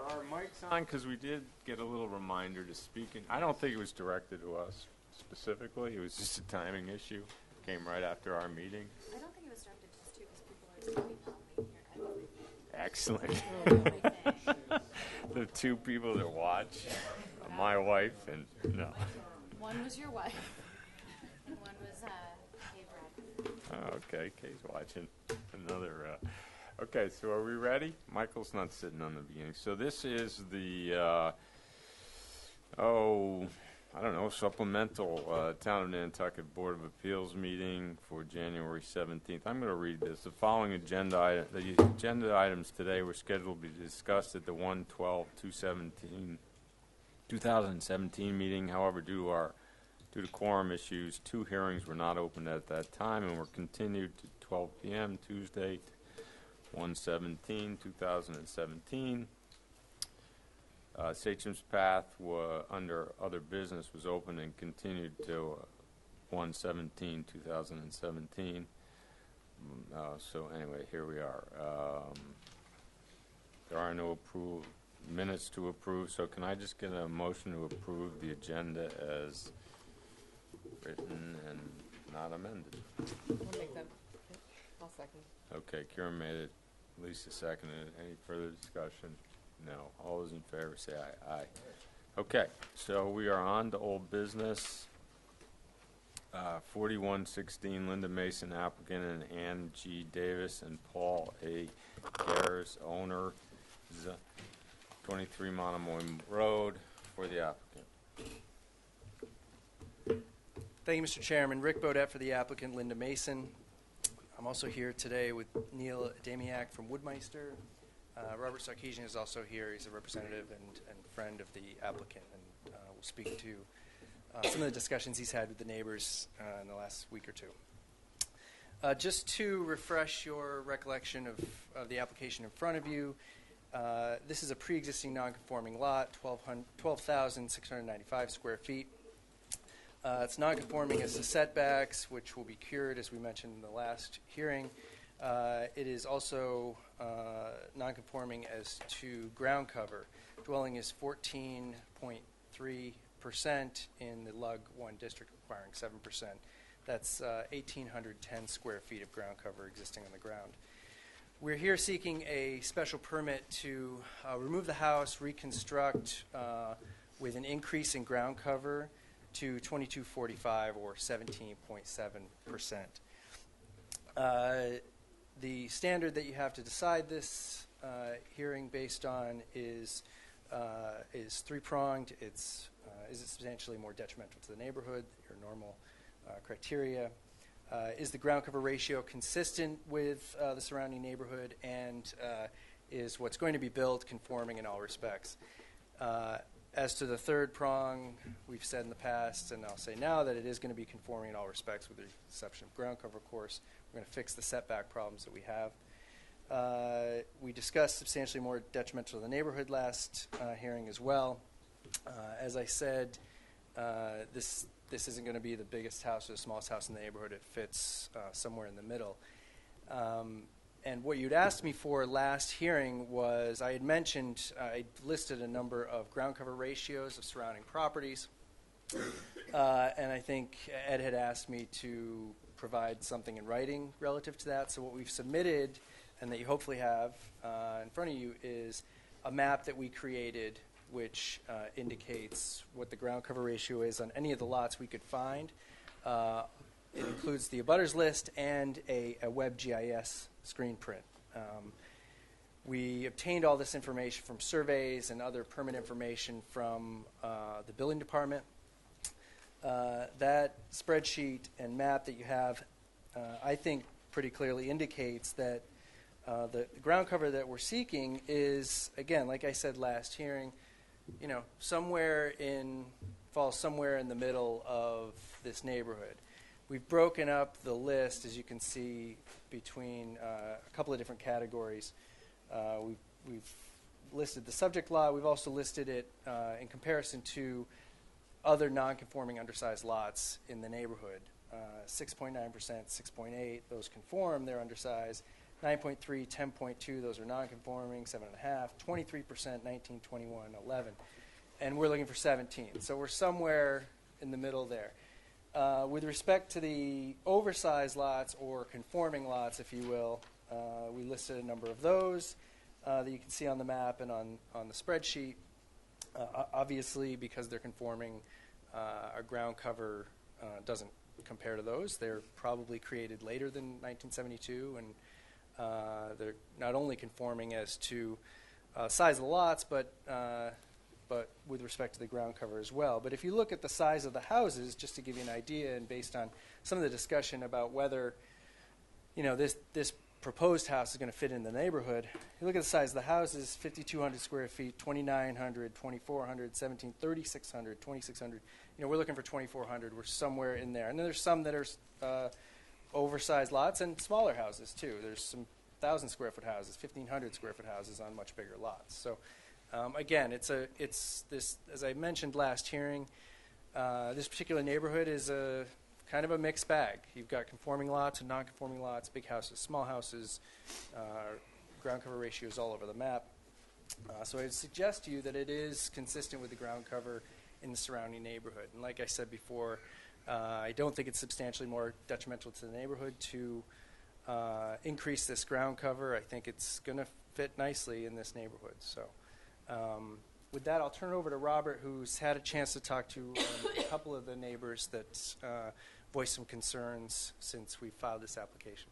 our mics on? Because we did get a little reminder to speak. I don't think it was directed to us specifically. It was just a timing issue. Came right after our meeting. I don't think it was directed to us too, because people are talking loudly here. Excellent. The two people that watch, my wife and no. One was your wife, and one was Kay Brad. Oh, okay, Kay's watching. Another. Okay, so are we ready? Michael's not sitting on the beginning. So this is the, I don't know, supplemental Town of Nantucket Board of Appeals meeting for January 17th. I'm going to read this. The following agenda items today were scheduled to be discussed at the 1/12/2017 meeting. However, due to quorum issues, 2 hearings were not opened at that time and were continued to 12 p.m. Tuesday, 1/17/2017. Sachem's Path under other business was open and continued to 1/17/2017. So anyway, here we are. There are no minutes to approve, so can I just get a motion to approve the agenda as written and not amended? I'll make that. I'll second. Okay, Kieran made it. Lisa seconded it. Any further discussion? No. All those in favor say aye. Aye. Okay, so we are on to old business. 4116 Linda Mason applicant and Ann G. Davis and Paul A. Garris owner, 23 Monomoy Road, for the applicant. Thank you, Mr. Chairman. Rick Bodette for the applicant, Linda Mason. I'm also here today with Neil Adamiak from Woodmeister. Robert Sarkeesian is also here. He's a representative and friend of the applicant, and will speak to some of the discussions he's had with the neighbors in the last week or two. Just to refresh your recollection of the application in front of you, this is a pre-existing non-conforming lot, 12,695 square feet. It's non-conforming as to setbacks, which will be cured, as we mentioned in the last hearing. It is also non-conforming as to ground cover. Dwelling is 14.3% in the Lug 1 district, requiring 7%. That's 1,810 square feet of ground cover existing on the ground. We're here seeking a special permit to remove the house, reconstruct with an increase in ground cover to 2245 or 17.7%. The standard that you have to decide this hearing based on is 3-pronged. Is it substantially more detrimental to the neighborhood? Your normal criteria. Is the ground cover ratio consistent with the surrounding neighborhood, and is what's going to be built conforming in all respects? As to the 3rd prong, we've said in the past, and I'll say now, that it is going to be conforming in all respects with the exception of ground cover, of course. We're going to fix the setback problems that we have. We discussed substantially more detrimental to the neighborhood last hearing as well. As I said, this isn't going to be the biggest house or the smallest house in the neighborhood. It fits somewhere in the middle. And what you'd asked me for last hearing was, I had mentioned, I listed a number of ground cover ratios of surrounding properties. And I think Ed had asked me to provide something in writing relative to that. So what we've submitted, and that you hopefully have in front of you, is a map that we created which indicates what the ground cover ratio is on any of the lots we could find. It includes the abutters list and a WebGIS screen print. We obtained all this information from surveys and other permit information from the building department. That spreadsheet and map that you have, I think, pretty clearly indicates that the ground cover that we're seeking is, again, like I said last hearing, falls somewhere in the middle of this neighborhood. We've broken up the list, as you can see, between a couple of different categories. We've listed the subject lot. We've also listed it in comparison to other non-conforming undersized lots in the neighborhood. 6.9%, 6.8%, those conform, they're undersized. 9.3, 10.2, those are non-conforming, 7.5, 23%, 19, 21, 11. And we're looking for 17. So we're somewhere in the middle there. With respect to the oversized lots or conforming lots, if you will, we listed a number of those that you can see on the map and on the spreadsheet. Obviously, because they're conforming, our ground cover doesn't compare to those. They're probably created later than 1972, and they're not only conforming as to size of the lots, but with respect to the ground cover as well. But if you look at the size of the houses, just to give you an idea, and based on some of the discussion about whether, this proposed house is going to fit in the neighborhood, you look at the size of the houses: 5,200 square feet, 2,900, 2,400, 17, 3,600, 2,600. We're looking for 2,400. We're somewhere in there. And then there's some that are oversized lots and smaller houses too. There's some 1,000 square foot houses, 1,500 square foot houses on much bigger lots. So again, it's this, as I mentioned last hearing, this particular neighborhood is a kind of a mixed bag. You've got conforming lots and non-conforming lots, big houses, small houses, ground cover ratios all over the map. So I would suggest to you that it is consistent with the ground cover in the surrounding neighborhood. And like I said before, I don't think it's substantially more detrimental to the neighborhood to increase this ground cover. I think it's going to fit nicely in this neighborhood. So with that, I'll turn it over to Robert, who's had a chance to talk to a couple of the neighbors that voiced some concerns since we filed this application.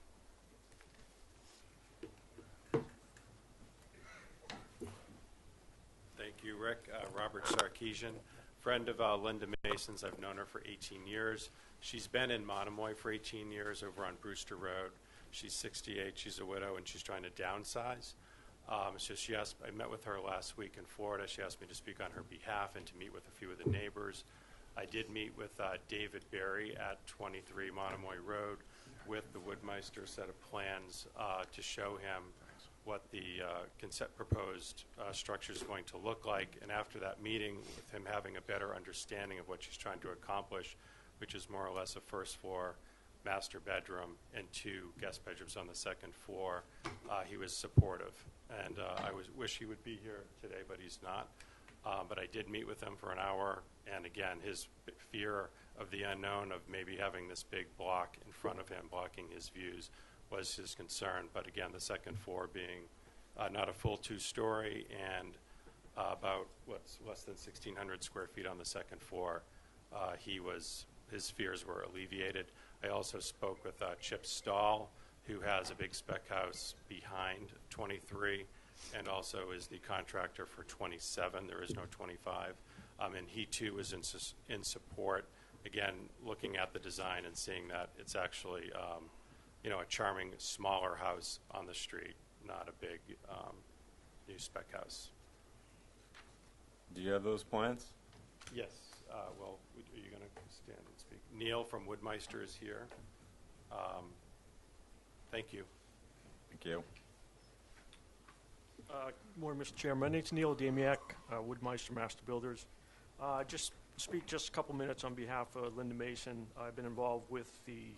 Thank you, Rick. Robert Sarkeesian, friend of Linda Mason's. I've known her for 18 years. She's been in Monomoy for 18 years over on Brewster Road. She's 68. She's a widow, and she's trying to downsize. So I met with her last week in Florida. She asked me to speak on her behalf and to meet with a few of the neighbors. I did meet with David Berry at 23 Monomoy Road with the Woodmeister set of plans to show him what the proposed structure is going to look like. And after that meeting, with him having a better understanding of what she's trying to accomplish, which is more or less a first floor master bedroom and 2 guest bedrooms on the second floor, he was supportive. And I wish he would be here today, but he's not. But I did meet with him for an hour, and again, his fear of the unknown, of maybe having this big block in front of him blocking his views, was his concern. But again, the second floor being not a full 2-story and about less than 1,600 square feet on the second floor, his fears were alleviated. I also spoke with Chip Stahl, who has a big spec house behind 23 and also is the contractor for 27. There is no 25. And he, too, is in support, again, looking at the design and seeing that it's actually, a charming, smaller house on the street, not a big new spec house. Do you have those plans? Yes. Well, are you going to stand and speak? Neil from Woodmeister is here. Thank you. Thank you. Good morning, Mr. Chairman. My name's Neil Damiak, Woodmeister Master Builders. Just speak just a couple minutes on behalf of Linda Mason. I've been involved with the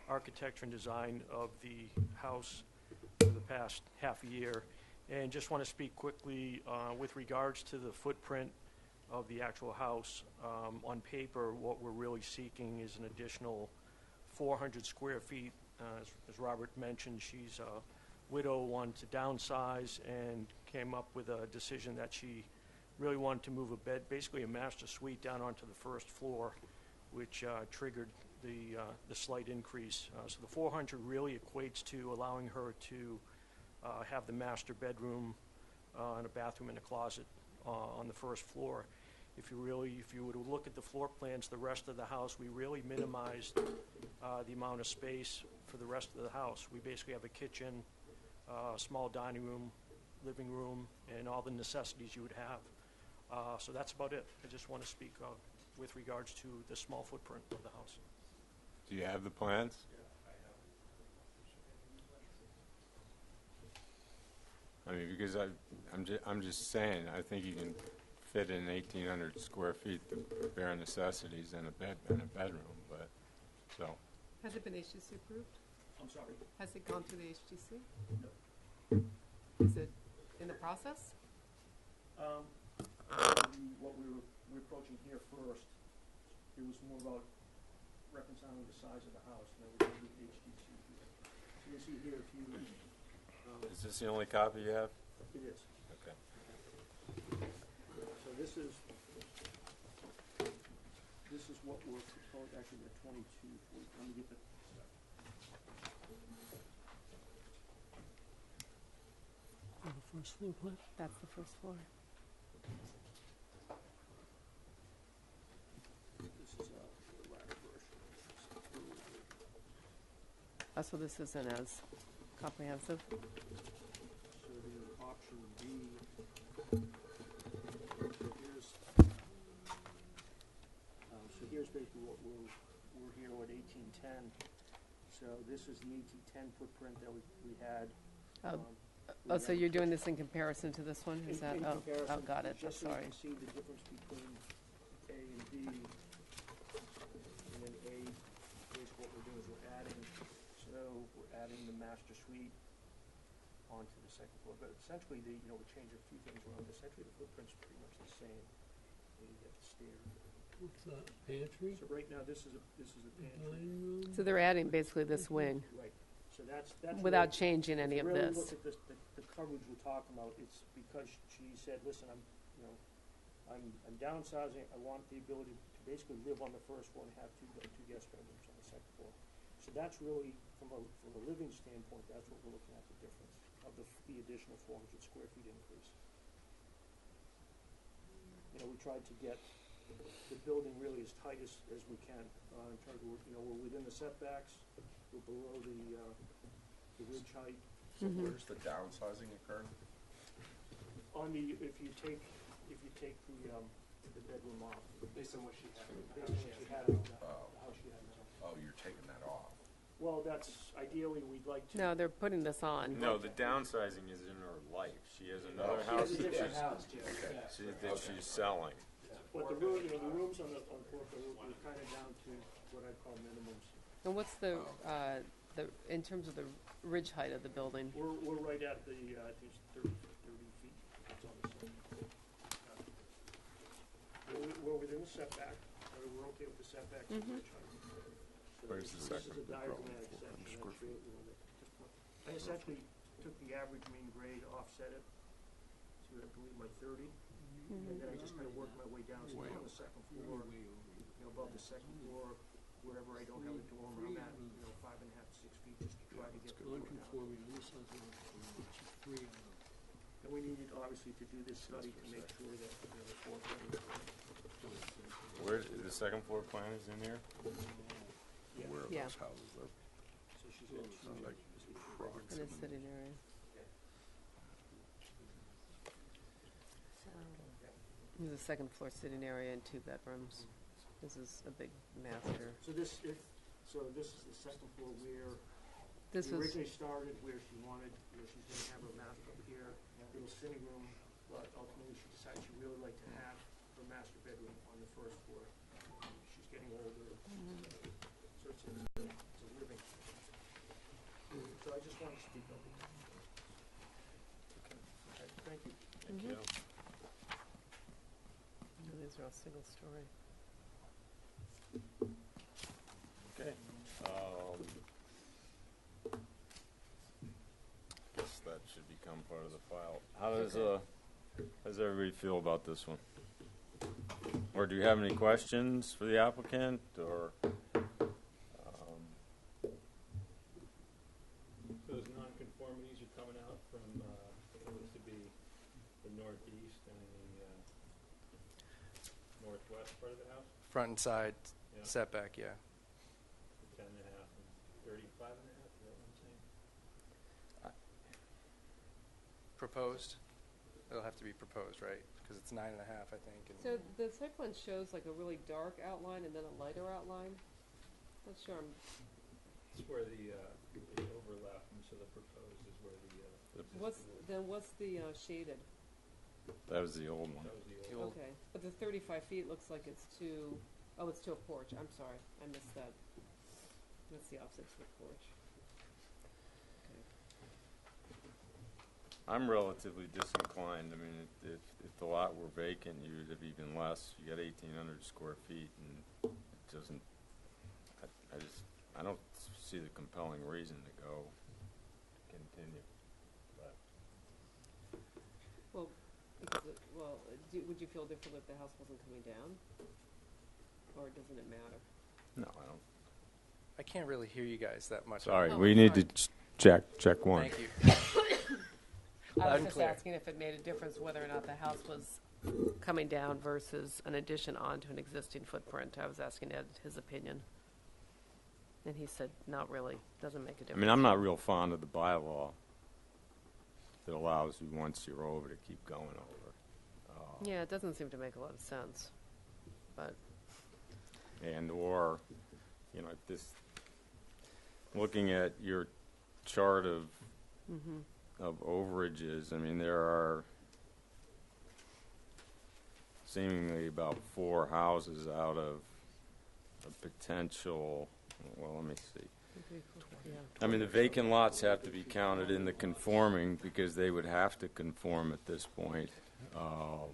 architecture and design of the house for the past half a year, and just want to speak quickly with regards to the footprint of the actual house. On paper, what we're really seeking is an additional 400 square feet. As Robert mentioned, she's a widow, wanted to downsize, and came up with a decision that she really wanted to move a bed, basically a master suite, down onto the first floor, which triggered the slight increase. So the 400 really equates to allowing her to have the master bedroom and a bathroom and a closet on the first floor. If you were to look at the floor plans, the rest of the house, we really minimized the amount of space for the rest of the house. We basically have a kitchen, small dining room, living room, and all the necessities you would have. So that's about it. I just want to speak with regards to the small footprint of the house. Do you have the plans? I mean, because I'm just saying, I think you can fit in 1,800 square feet, the bare necessities, and a bed and a bedroom. But so Has it been HGC approved? I'm sorry. Has it gone through the HGC? No. Is it in the process? What we're approaching here first, it was more about reconciling the size of the house, and then we're going to do HDC here. So you see here, if you, Is this the only copy you have? it is. Okay. So this is what we're proposing, actually, the 22, 40, let me get the stuff. The first floor plan? That's the first floor. This is the latter version. Oh, so this isn't as comprehensive? So the option B, so here's basically what we're here at 1810. So this is the 1810 footprint that we had. Oh, we so had- you're doing this in comparison to this one? Is that, in oh, comparison, got it, I'm just so you sorry. can see the difference between A and B. And then A, basically what we're doing is we're adding the master suite onto the second floor. But essentially, we change a few things around. Essentially, the footprint's pretty much the same. And you get the stairs. What's that, pantry? So right now, this is a pantry. Dining room? So they're adding basically this wing Right. So that's without really- changing any if of you really this? look at the coverage we're talking about, it's because she said, listen, I'm downsizing, I want the ability to basically live on the first floor and have two guest bedrooms on the second floor. So that's really, from a living standpoint, that's what we're looking at, the difference of the additional 400 square feet increase. We tried to get the building really as tight as we can, in terms of, we're within the setbacks, we're below the ridge height. So where's the downsizing occur? If you take the bedroom off, Based on what she had. based on what she had, the house she had now. Oh, you're taking that off. Well, that's, ideally, we'd like to. No, they're putting this on. No, the downsizing is in her life. She has another house She has a different that house, she's selling. But the rooms on the floor, we're kind of down to what I'd call minimums. And what's the in terms of the ridge height of the building? We're right at the, I think it's 30 feet. It's on the side. We're within the setback. We're okay with the setbacks and ridge height. So Where's the this second is a bedroom? diagrammatic section. 400 square That's really, I essentially took the average mean grade, offset it to, I believe, my 30. And then I just kind of worked my way down. So on the second floor, above the second floor, wherever I don't have a dormer, I'm at, 5.5 to 6 feet just to try to get the floor down. Non-conforming on this side, three on the And we needed, obviously, to do this study to make sure that, the fourth floor. Where, the second floor plan is in here? Where are Yeah. those houses? They're So she's got two. like In the sitting area. There's a second floor sitting area and 2 bedrooms. This is a big master. So this is the second floor where This we was, originally started, where she wanted, she's going to have her master up here, little sitting room, but ultimately she decided she'd really like to have her master bedroom on the first floor. She's getting older, so it's a living. So I just wanted to speak up. Okay, thank you. Thank you. these are all single story. Okay. Guess that should become part of the file. How does everybody feel about this one? Or do you have any questions for the applicant, or? Those nonconformities are coming out from what looks to be the northeast and the northwest part of the house, Front and side Yeah. setback, yeah. 10.5 and 35.5, is that what I'm saying? Proposed? It'll have to be proposed, right? Because it's 9.5, I think. And So the site plan shows like a really dark outline and then a lighter outline. Not sure. It's where the overlap, and so the proposed is where What's the shaded? That was the old one. that was the The old. old- Okay, but the 35 feet looks like it's to. Oh, it's to a porch. I'm sorry, I missed that. That's the offset to the porch. I'm relatively disinclined. I mean, if the lot were vacant, you'd have even less. You got 1,800 square feet, and it doesn't, I don't see the compelling reason to go continue. But Well, would you feel different if the house wasn't coming down? Or doesn't it matter? no, I don't. I can't really hear you guys that much. Sorry, Oh, we need sorry. to check one. Thank you. I Loud was and just clear. asking if it made a difference whether or not the house was coming down versus an addition onto an existing footprint. I was asking Ed his opinion. And he said, not really, doesn't make a I difference. mean, I'm not real fond of the bylaw that allows you, once you're over, to keep going over. Yeah, it doesn't seem to make a lot of sense, but, And/or, you know, looking at your chart of overages, I mean, there are seemingly about 4 houses out of a potential, well, let me see. yeah. I mean, the vacant lots have to be counted in the conforming because they would have to conform at this point.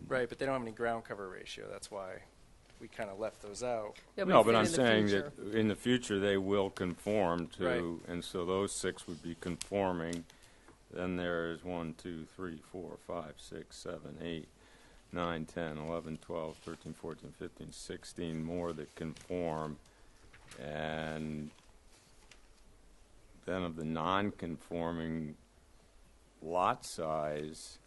Right, but they don't have any ground cover ratio. That's why we kind of left those out. Yeah, No, he but said I'm in the saying future. that in the future, they will conform to, Right. and so those 6 would be conforming. Then there's 1, 2, 3, 4, 5, 6, 7, 8, 9, 10, 11, 12, 13, 14, 15, 16 more that conform. And then of the non-conforming lot size,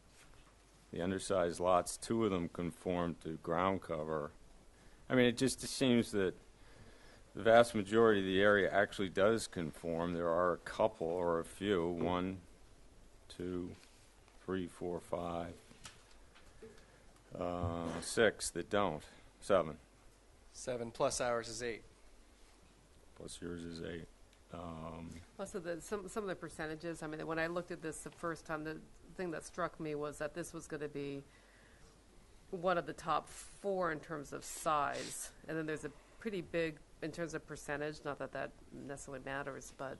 the undersized lots, 2 of them conform to ground cover. I mean, it just seems that the vast majority of the area actually does conform. There are a couple or a few, 1, 2, 3, 4, 5, 6 that don't. 7, 7 plus ours is 8. plus yours is 8. Also, some of the percentages, I mean, when I looked at this the first time, the thing that struck me was that this was going to be one of the top 4 in terms of size. And then there's a pretty big, in terms of percentage, not that that necessarily matters, but,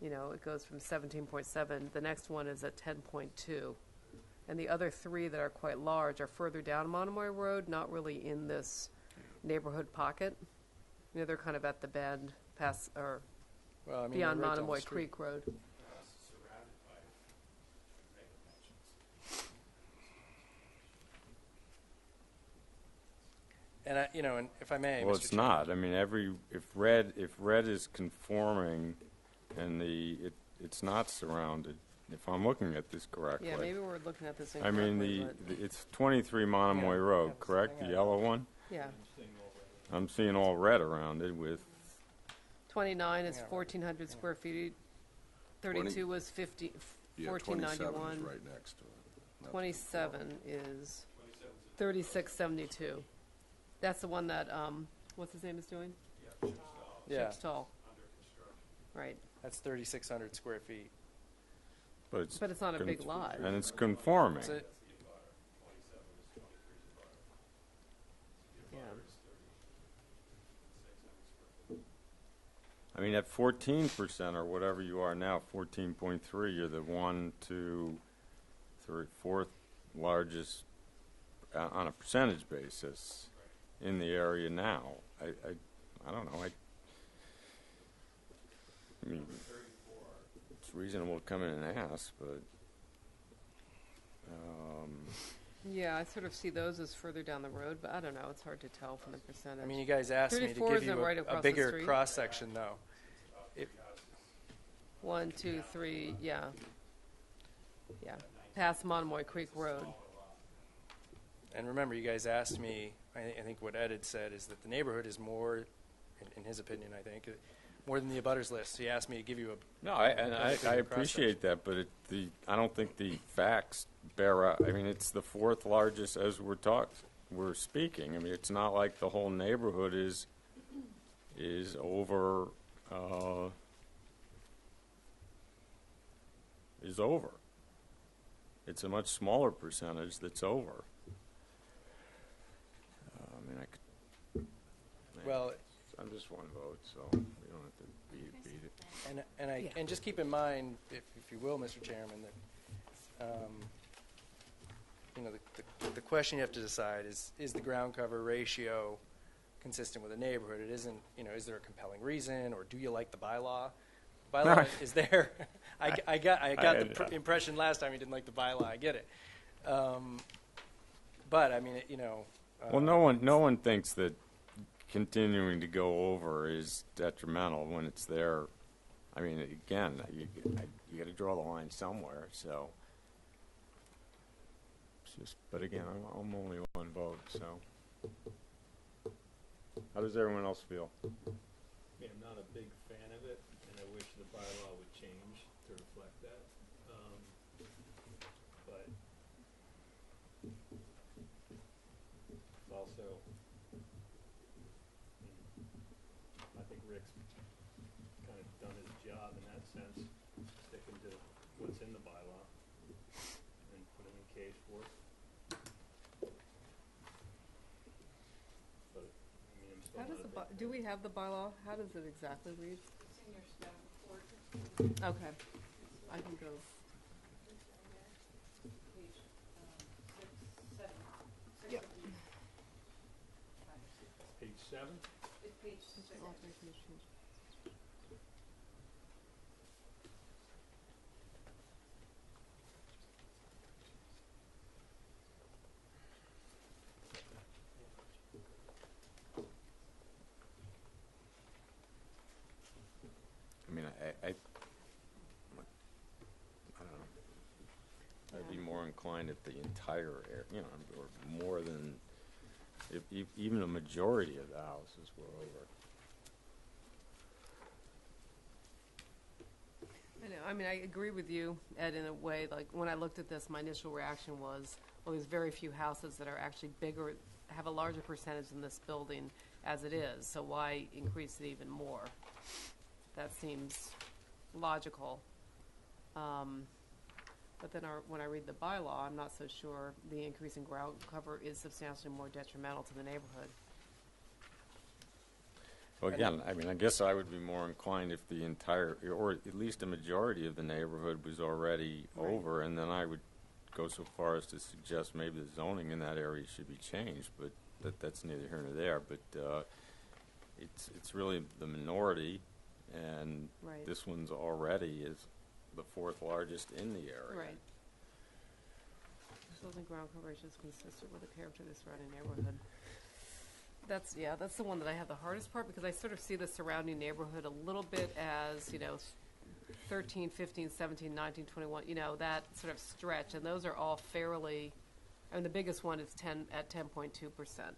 you know, it goes from 17.7. The next one is at 10.2. And the other 3 that are quite large are further down Monomoy Road, not really in this neighborhood pocket. You know, they're kind of at the bend, past, or Well, I mean, beyond they're right down the Monomoy street. Creek Road. And and if I may, Well, Mr. it's Chairman. not. I mean, if red is conforming and it's not surrounded, if I'm looking at this correctly. Yeah, maybe we're looking at this I mean, incorrectly, it's 23 Monomoy Yeah, Road, yeah, correct? The hang on. yellow one? but, yeah. I'm seeing all red around it with, 29 is Hang on. 1,400 square feet. 32 was 1,491. right next to it. Not 27 is 3,672. That's the one that, what's his name is doing? Yeah, Chips Tall. Right. that's 3,600 square feet. but it's. But it's not a big lot. And it's conforming. That's it. Yeah. I mean, at 14% or whatever you are now, 14.3, you're the 1, 2, 3, 4th largest on a percentage basis in the area now. I don't know. I mean, it's reasonable to come in and ask, but Yeah, I sort of see those as further down the road, but I don't know. It's hard to tell from the percentage. I mean, you guys asked me to 34 give isn't you right a across the bigger street. cross section, though. 1, 2, 3, yeah. Yeah. Past Monomoy Creek Road. And remember, you guys asked me. I think what Ed had said is that the neighborhood is more, in his opinion, I think, more than the abutters list. He asked me to give you a. no, I appreciate that, but I don't think the facts bear out. I mean, it's the 4th largest as we're speaking. I mean, it's not like the whole neighborhood is over. Is over. It's a much smaller percentage that's over. I mean, Well, I'm just one vote, so we don't have to beat it. and Yeah. and just keep in mind, if you will, Mr. Chairman, that you know, the question you have to decide is the ground cover ratio consistent with the neighborhood? It isn't, you know, is there a compelling reason, or do you like the bylaw? Bylaw is there. I got the impression last time you didn't like the bylaw. I get it. But I mean, you know. Well, no one thinks that continuing to go over is detrimental when it's there. I mean, again, you got to draw the line somewhere. So, it's just. But again, I'm only one vote. So, how does everyone else feel? Yeah, I'm not a big fan of it, and I wish the bylaw would change to reflect that. But also, I think Rick's kind of done his job in that sense, sticking to what's in the bylaw and putting a case for it. But, I mean, I'm still How does not a the, big do we have the bylaw? How does it exactly read? It's in your staff report. Okay, I can go. Page 6, 7. Yep. Page 7? It's page 6. I mean, I don't know. I'd be more inclined if the entire area, you know, or more than, if even a majority of the houses were over. I know. I mean, I agree with you, Ed, in a way. Like, when I looked at this, my initial reaction was, well, there's very few houses that are actually bigger, have a larger percentage in this building as it is. So why increase it even more? That seems logical. But then when I read the bylaw, I'm not so sure the increase in ground cover is substantially more detrimental to the neighborhood. Well, again, I mean, I guess I would be more inclined if the entire, or at least a majority of the neighborhood was already Right. over, and then I would go so far as to suggest maybe the zoning in that area should be changed, but that's neither here nor there. But it's really the minority, and Right. this one's already is the fourth largest in the area. Right. Building ground coverage is consistent with the character of the surrounding neighborhood. That's the one that I have the hardest part, because I sort of see the surrounding neighborhood a little bit as, you know, 13, 15, 17, 19, 21, you know, that sort of stretch. And those are all fairly, I mean, the biggest one is 10 at 10.2%.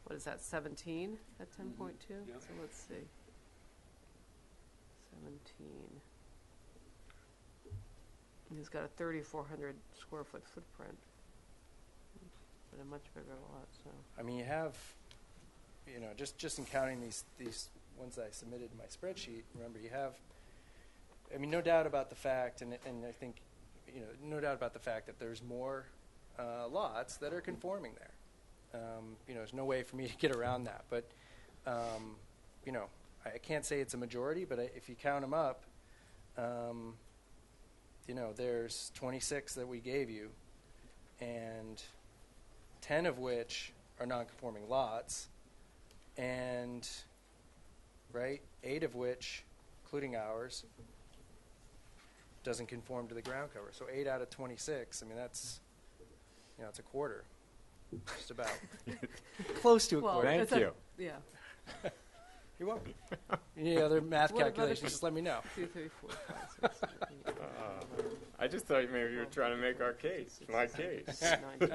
What is that, 17 at 10.2? Yep. So let's see. 17. And he's got a 3,400 square foot footprint, but a much bigger lot, so. I mean, you have, you know, just in counting these ones I submitted in my spreadsheet, remember, you have, I mean, no doubt about the fact, and I think, you know, no doubt about the fact that there's more lots that are conforming there. You know, there's no way for me to get around that. But, you know, I can't say it's a majority, but if you count them up, you know, there's 26 that we gave you, and 10 of which are non-conforming lots, and, right, 8 of which, including ours, doesn't conform to the ground cover. So 8 out of 26, I mean, that's, you know, it's a quarter, just about. Close to a Well, quarter. Thank you. Yeah. You're welcome. Any other math What about calculations, if- just let me know. 2, 3, 4, 5, 6, 7, 8, 9, I just thought maybe you were trying to make our case, my case. 19.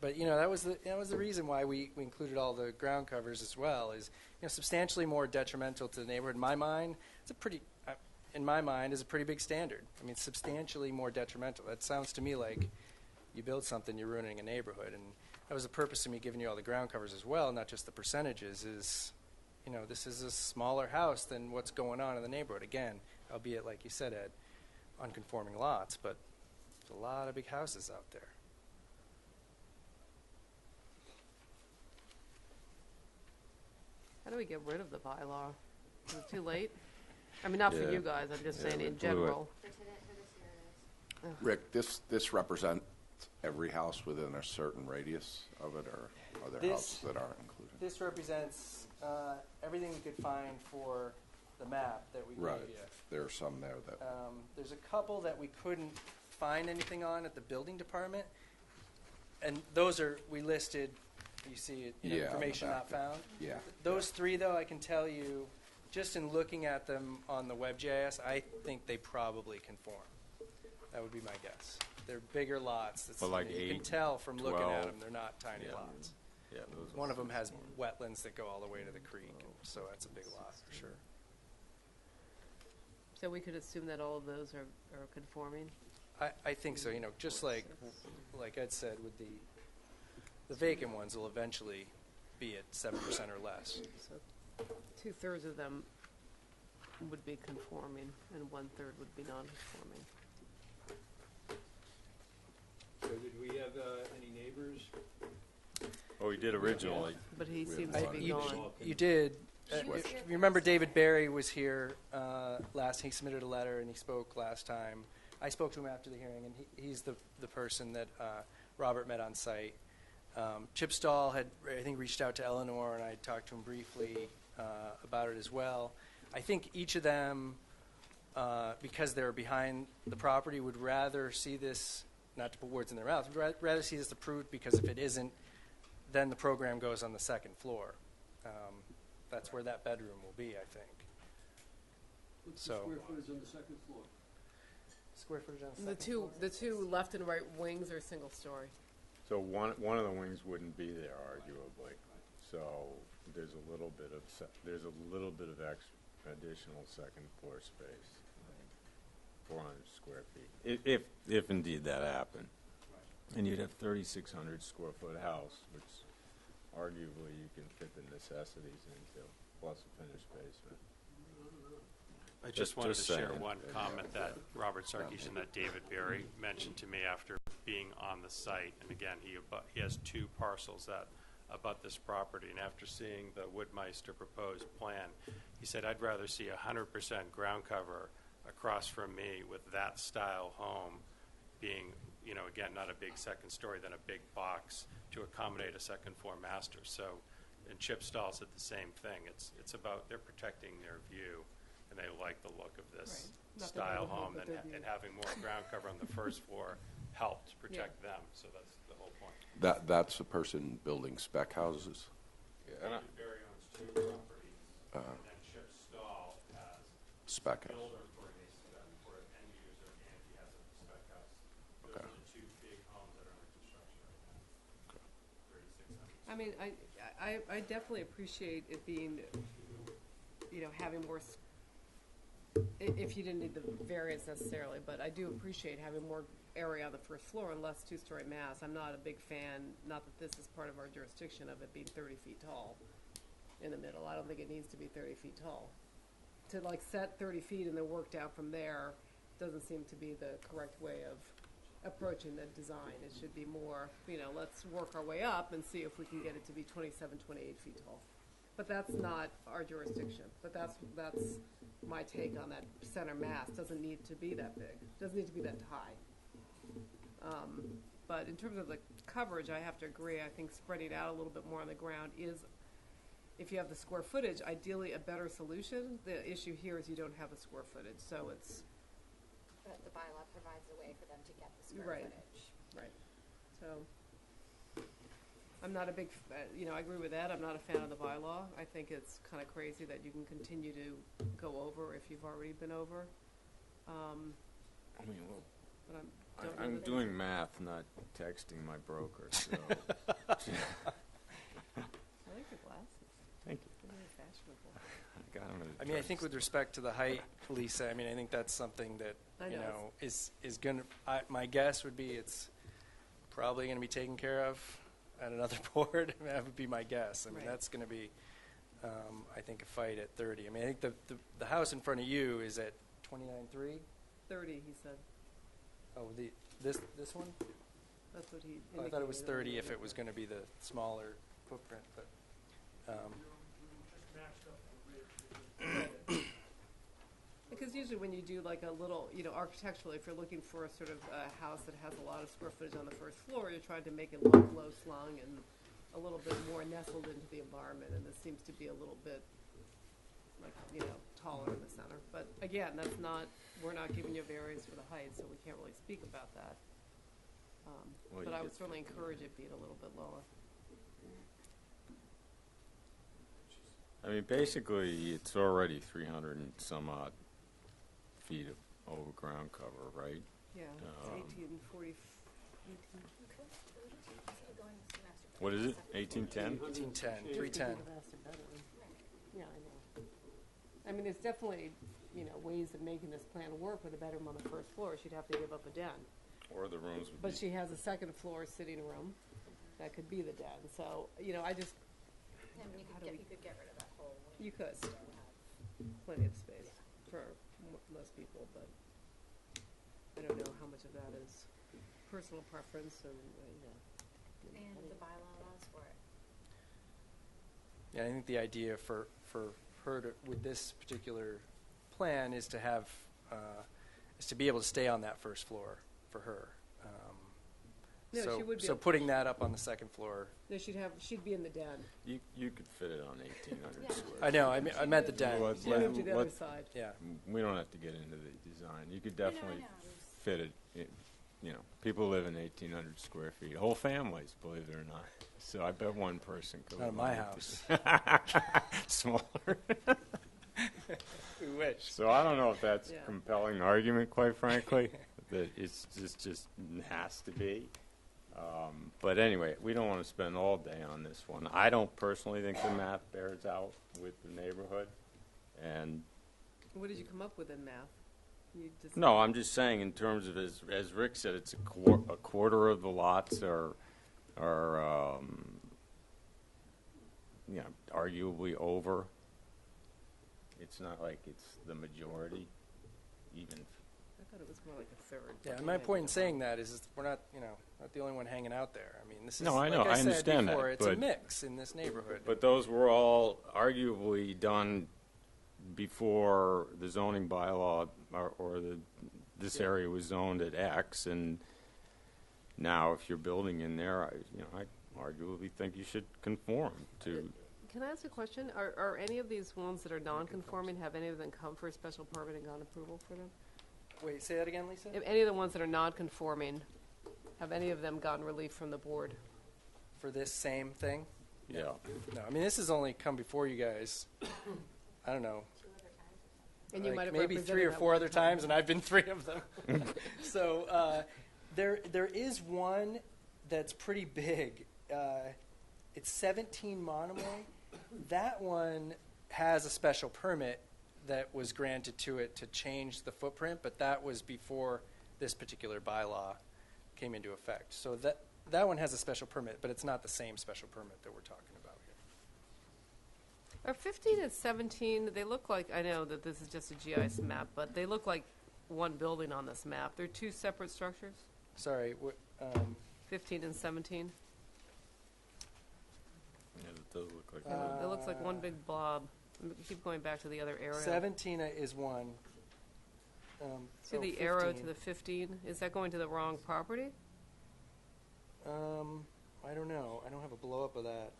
But you know, that was the reason why we included all the ground covers as well. Is, you know, substantially more detrimental to the neighborhood. In my mind, it's a pretty, in my mind, is a pretty big standard. I mean, substantially more detrimental. That sounds to me like you build something, you're ruining a neighborhood, and that was the purpose of me giving you all the ground covers as well, not just the percentages. Is, you know, this is a smaller house than what's going on in the neighborhood. Again, albeit, like you said, Ed, unconforming lots, but there's a lot of big houses out there. How do we get rid of the bylaw? Is it too late? I mean, not for Yeah. you guys, I'm just Yeah, saying we in blew it. general. For today, for this year it is. Rick, this represents every house within a certain radius of it, or are there This- houses that aren't included? This represents everything we could find for the map that we Right. gave you. There are some there that, There's a couple that we couldn't find anything on at the building department, and those are, we listed, you see it, Yeah, on the information not back. found. yeah. Those three, though, I can tell you, just in looking at them on the WebGIS, I think they probably conform. That would be my guess. They're bigger lots. That's, But like you can 8, tell from looking at 12. them, they're not tiny Yeah. lots. Yeah, those One are of them has small. wetlands that go all the way to the creek, and so that's a big lot for sure. So we could assume that all of those are conforming? I think so. Just like Ed said, with the vacant ones will eventually be at 7% or less. So 2/3 of them would be conforming, and 1/3 would be non-conforming. So did we have any neighbors? Oh, we did originally. But he We seems have to be one. gone. You did. She was If here you remember, first. David Barry was here last. He submitted a letter and he spoke last time. I spoke to him after the hearing, and he's the person that Robert met on site. Chip Stahl had, I think, reached out to Eleanor, and I talked to him briefly about it as well. I think each of them, because they're behind the property, would rather see this, not to put words in their mouth, would rather see this approved, because if it isn't, then the program goes on the second floor. That's where that bedroom will be, I think. What's the So- square footage on the second floor? Square footage on The two left and right wings are single story. So one of the wings wouldn't be there, arguably. So there's a little bit of additional second floor space, 400 square feet, if indeed that happened. And you'd have 3,600 square foot house, which arguably you can fit the necessities into, plus a finished basement. I just wanted to Just share saying. one comment that Robert Sarkeesian, that David Barry mentioned to me after being on the site. And again, he has 2 parcels that abut this property. And after seeing the Woodmeister proposed plan, he said, I'd rather see 100% ground cover across from me with that style home being, again, not a big second story, than a big box to accommodate a second floor master. So, and Chip Stahl said the same thing. It's about, they're protecting their view, and they like the look of this Right. Not style their home, but their view. and having more ground cover on the first floor helped protect them. So that's the whole point. That's the person building spec houses? And I- David Barry owns 2 properties, and then Chip Stahl has Spec house. builder coordinates them for an end user, and he has a spec house. Those Okay. are the 2 big homes that are under construction right now. 3,600. I mean, I definitely appreciate it being, having more, if you didn't need the variance necessarily, but I do appreciate having more area on the first floor and less 2-story mass. I'm not a big fan, not that this is part of our jurisdiction, of it being 30 feet tall in the middle. I don't think it needs to be 30 feet tall. To set 30 feet and then work down from there doesn't seem to be the correct way of approaching the design. It should be more, let's work our way up and see if we can get it to be 27, 28 feet tall. But that's not our jurisdiction. But that's my take on that center mass. Doesn't need to be that big. Doesn't need to be that high. But in terms of the coverage, I have to agree. I think spreading out a little bit more on the ground is, if you have the square footage, ideally a better solution. The issue here is you don't have the square footage, so it's But the bylaw provides a way for them to get the square Right. footage. right. So I'm not a big, I agree with Ed. I'm not a fan of the bylaw. I think it's kind of crazy that you can continue to go over if you've already been over. I mean, well, But don't know I'm that- doing math, not texting my broker, so. I like your glasses. Thank you. They're very fashionable. I got 'em at a I mean, I think with drugstore. respect to the height, Lisa, I think that's something that, I know. is going to, my guess would be it's probably going to be taken care of at another board. That would be my guess. Right. That's going to be, I think, a fight at 30. I think the house in front of you is at 29.3? 30, he said. Oh, this one? That's what he Oh, I thought it was indicated. 30 if it was going to be the smaller footprint, but, Because usually when you do like a little, architecturally, if you're looking for a sort of a house that has a lot of square footage on the first floor, you're trying to make it look low slung and a little bit more nestled into the environment, and this seems to be a little bit like, taller in the center. But again, we're not giving you variance for the height, so we can't really speak about that. Well, But you I would get certainly encourage it being a little bit lower. I mean, basically, it's already 300 and some odd feet of over ground cover, right? Yeah, Um, it's 1840, 18. What is it, 1810? 1810, 310. Yeah, I know. I mean, there's definitely, ways of making this plan work with a bedroom on the first floor. She'd have to give up a den. Or the rooms would But be, she has a second floor sitting room that could be the den. So, I just, And you How could do get, we- you could get rid of that whole. you could, still have- plenty of space for less people, but I don't know how much of that is personal preference and, And the bylaw allows for it. Yeah, I think the idea for her to, with this particular plan is to have, is to be able to stay on that first floor for her. No, So- she would be So able- putting that up on the second floor, No, she'd be in the den. you could fit it on 1,800 Yeah. square. I know, I meant the den. Well, She'd let- move to the let- other side. Yeah, We don't have to get into the design. You could I know, definitely I know. fit it, people live in 1,800 square feet, whole families, believe it or not. So I bet one person could not in live my on house. 1800. Smaller. We wish. So I don't know if that's Yeah. a compelling argument, quite frankly, that it's just has to be. But anyway, we don't want to spend all day on this one. I don't personally think the math bears out with the neighborhood. And What did you come up with in math? You just no, I'm just saying in terms of, as Rick said, it's a quarter of the lots are arguably over. It's not like it's the majority, even. I thought it was more like a third. Yeah, and my point in saying that is we're not, not the only one hanging out there. I mean, this is, No, I know, like I I said understand that, before, it's a but- mix in this neighborhood. But those were all arguably done before the zoning bylaw or this area was zoned at X, and now if you're building in there, I arguably think you should conform to. Can I ask a question? Are any of these ones that are non-conforming, have any of them come for a special permit and gotten approval for them? Wait, say that again, Lisa? If any of the ones that are non-conforming, have any of them gotten relief from the board? For this same thing? Yeah. No, I mean, this has only come before you guys, I don't know, And you like might have maybe represented 3 or that 4 one other time. times, and I've been 3 of them. So there is one that's pretty big. It's 17 Monomoy. That one has a special permit that was granted to it to change the footprint, but that was before this particular bylaw came into effect. So that one has a special permit, but it's not the same special permit that we're talking about here. Are 15 and 17, they look like, I know that this is just a GIS map, but they look like one building on this map. They're two separate structures, Sorry, 15 and 17? Yeah, it does look like It looks like one big blob. Keep going back to the other arrow. 17 is one. See oh, the arrow to 15. the 15? Is that going to the wrong property? I don't know. I don't have a blow up of that.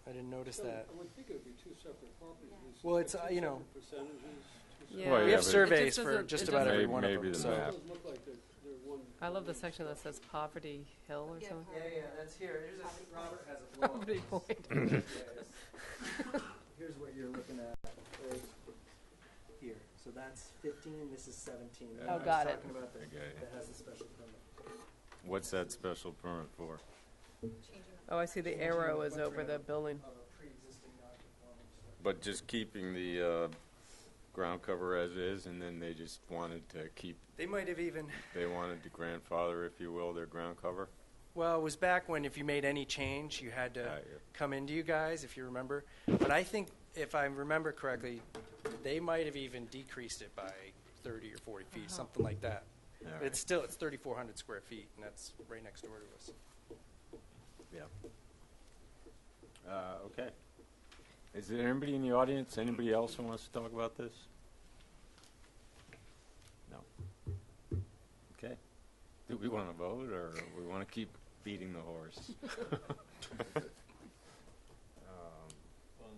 I didn't notice So that. I would think it would be 2 separate properties. Well, it's, two you know- separate percentages. Yeah. Well, We yeah, have but- surveys It for doesn't- just it about every doesn't- one Maybe of the them. It map. does look like they're one. I love the section that says Poverty Hill or Yeah, something. Yeah, that's here. Robert has a blow up. Poverty Point. Here's what you're looking at right here. So that's 15. This is 17. Oh, got it. Talking about I get it. that has a special permit. What's that special permit for? Changing Oh, I see the arrow is over the building. Of a pre-existing non-conforming structure. But just keeping the ground cover as is, and then they just wanted to keep, They might have even. they wanted to grandfather, if you will, their ground cover? Well, it was back when if you made any change, you had to Yeah. come into you guys, if you remember. But I think, if I remember correctly, they might have even decreased it by 30 or 40 feet, something like that. All But it's 3,400 square feet, and that's right next door to us. Yeah. Okay. Is there anybody in the audience, anybody else who wants to talk about this? No. Okay. Do we want to vote, or we want to keep beating the horse? Fun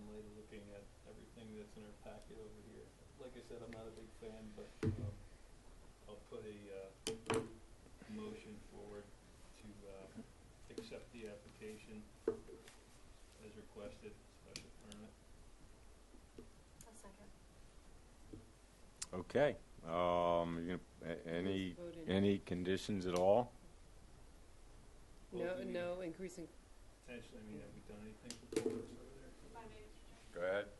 way of looking at everything that's in our packet over here. Like I said, I'm not a big fan, but I'll put a motion forward to accept the application as requested, special permit. A second. Okay. Any Vote in. any conditions at all? No, no increasing. Potentially, I mean, have we done anything before this over there? If I may, Mr. Chairman. Go ahead.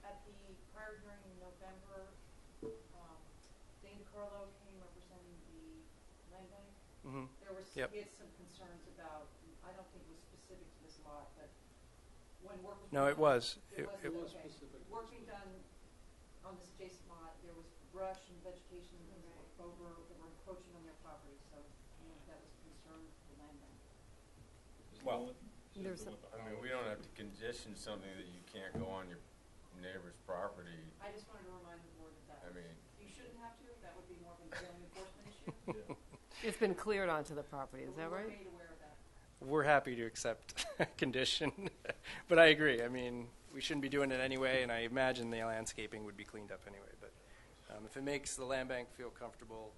At the prior hearing in November, Dane DeCarlo came representing the land bank. Mhm. There was, Yep. he had some concerns about, I don't think it was specific to this lot, but when work was. No, being it done- was. It was, was okay. specific. Work being done on this adjacent lot, there was brush and vegetation and things that were that were encroaching on their property, so, that was a concern for the land bank. Is Well, the one- is there's the some- one with the I mean, we don't have to condition something that you can't go on your neighbor's property. I just wanted to remind the board that I mean, you shouldn't have to, that would be more of a zoning enforcement issue. Yeah. It's been cleared onto the property, is that We're right? made aware of that. We're happy to accept condition, but I agree. I mean, we shouldn't be doing it anyway, and I imagine the landscaping would be cleaned up anyway. But if it makes the land bank feel comfortable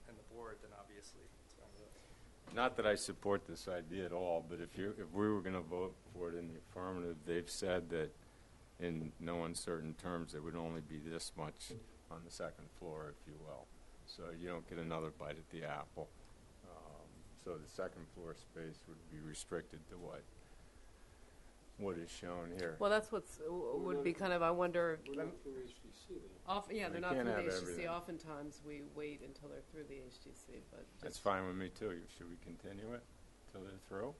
and the board, then obviously it's fine with us. not that I support this idea at all, but if we were going to vote for it in the affirmative, they've said that in no uncertain terms, it would only be this much on the second floor, if you will. So you don't get another bite at the apple. So the second floor space would be restricted to what is shown here. Well, that's would be kind of, I wonder, We're not through HDC then. yeah, We they're not can't through the have HGC. everything. Oftentimes, we wait until they're through the HGC, but That's just, fine with me, too. Should we continue it till they're through?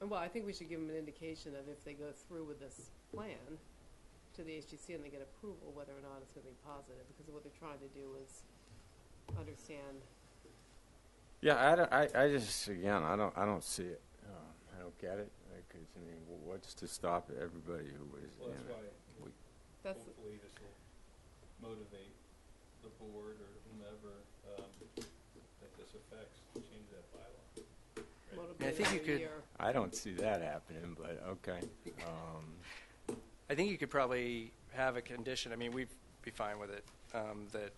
well, I think we should give them an indication of if they go through with this plan to the HGC and they get approval, whether or not it's going to be positive, because what they're trying to do is understand. Yeah, I just, again, I don't see it. I don't get it. Because, I mean, what's to stop everybody who is, Well, that's you know, why That's hopefully this will motivate the board or whomever that this affects to change that bylaw. motivated I think you every could- year. I don't see that happening, but okay. I think you could probably have a condition. I mean, we'd be fine with it, that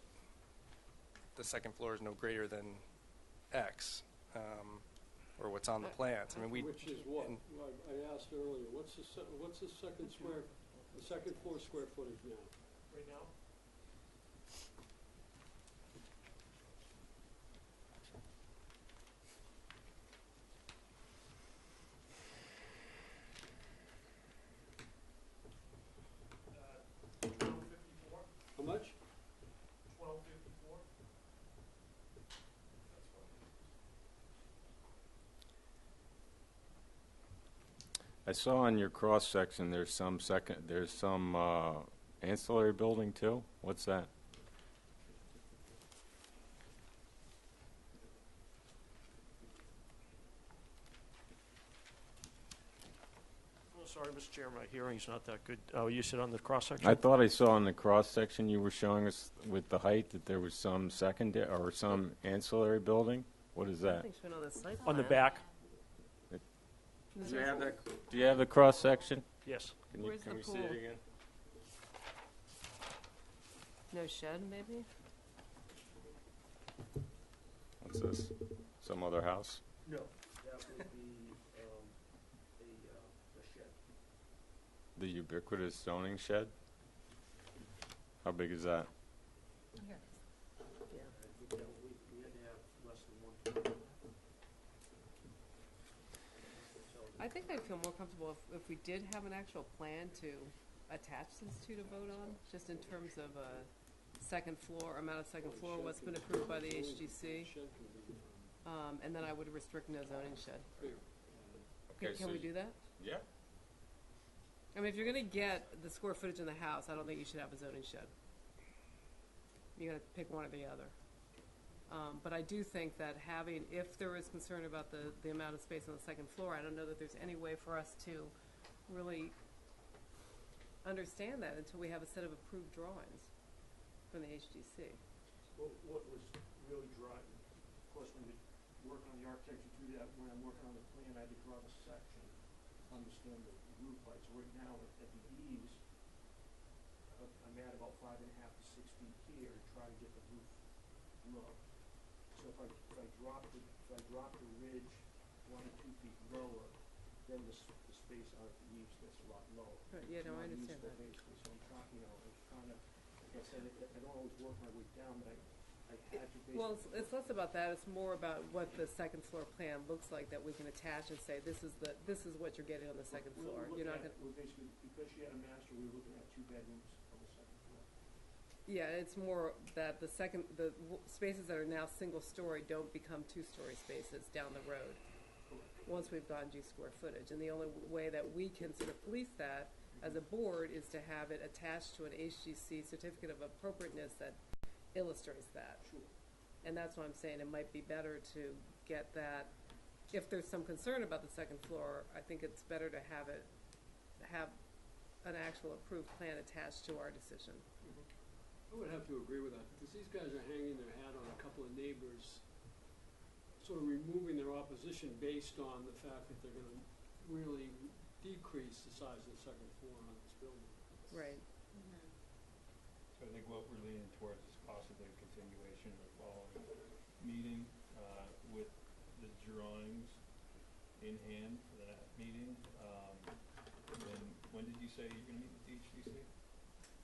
the second floor is no greater than X, or what's on the plans. I mean, Which is what? and- I asked earlier, what's the second floor square footage now? Right now? $12.54. How much? $12.54. I saw on your cross-section, there's some ancillary building too? What's that? Oh, sorry, Mr. Chairman, my hearing's not that good. Oh, you said on the cross-section? I thought I saw on the cross-section you were showing us with the height that there was some secondary, or some ancillary building? What is that? Nothing's shown on the site On the plan. back? Do you have the cross-section? Yes. Where's Can the we see it pool? again? No shed, maybe? What's this? Some other house? No, that would be a shed. The ubiquitous zoning shed? How big is that? Yeah. We had to have less than one. I think I'd feel more comfortable if we did have an actual plan to attach these two to vote on, just in terms of second floor, amount of second floor, what's been approved by the HGC, Shed can be, and then I would restrict no zoning shed. bigger. Okay, Can so we do that? Yeah. I mean, if you're gonna get the square footage in the house, I don't think you should have a zoning shed. You gotta pick one or the other. But I do think that having, if there is concern about the amount of space on the second floor, I don't know that there's any way for us to really understand that until we have a set of approved drawings from the HDC. What was really driving, of course, when you work on the architecture through that, when I'm working on the plan, I had to draw the section, understand the roof height. So right now, at the eaves, I'm at about 5.5 to 6 feet here to try to get the roof low. So if I drop the ridge 1 or 2 feet lower, then the space out at the eaves gets a lot lower. Right, yeah, no, I understand that. Basically, so I'm trying, I was trying to, like I said, I don't always work my way down, but I had to basically. Well, it's less about that, it's more about what the second floor plan looks like that we can attach and say, this is what you're getting on the second floor. You're not gonna. We're basically, because she had a master, we were looking at 2 bedrooms on the second floor. Yeah, it's more that the spaces that are now single-story don't become two-story spaces down the road once we've gone G square footage. And the only way that we can sort of police that as a board is to have it attached to an HGC certificate of appropriateness that illustrates that. Sure. And that's why I'm saying it might be better to get that. If there's some concern about the second floor, I think it's better to have an actual approved plan attached to our decision. I would have to agree with that, because these guys are hanging their hat on a couple of neighbors, sort of removing their opposition based on the fact that they're gonna really decrease the size of the second floor on this building. Right. So I think what we're leaning towards is possibly a continuation of the following meeting with the drawings in hand for that meeting. And when did you say you're going to meet with the HDC?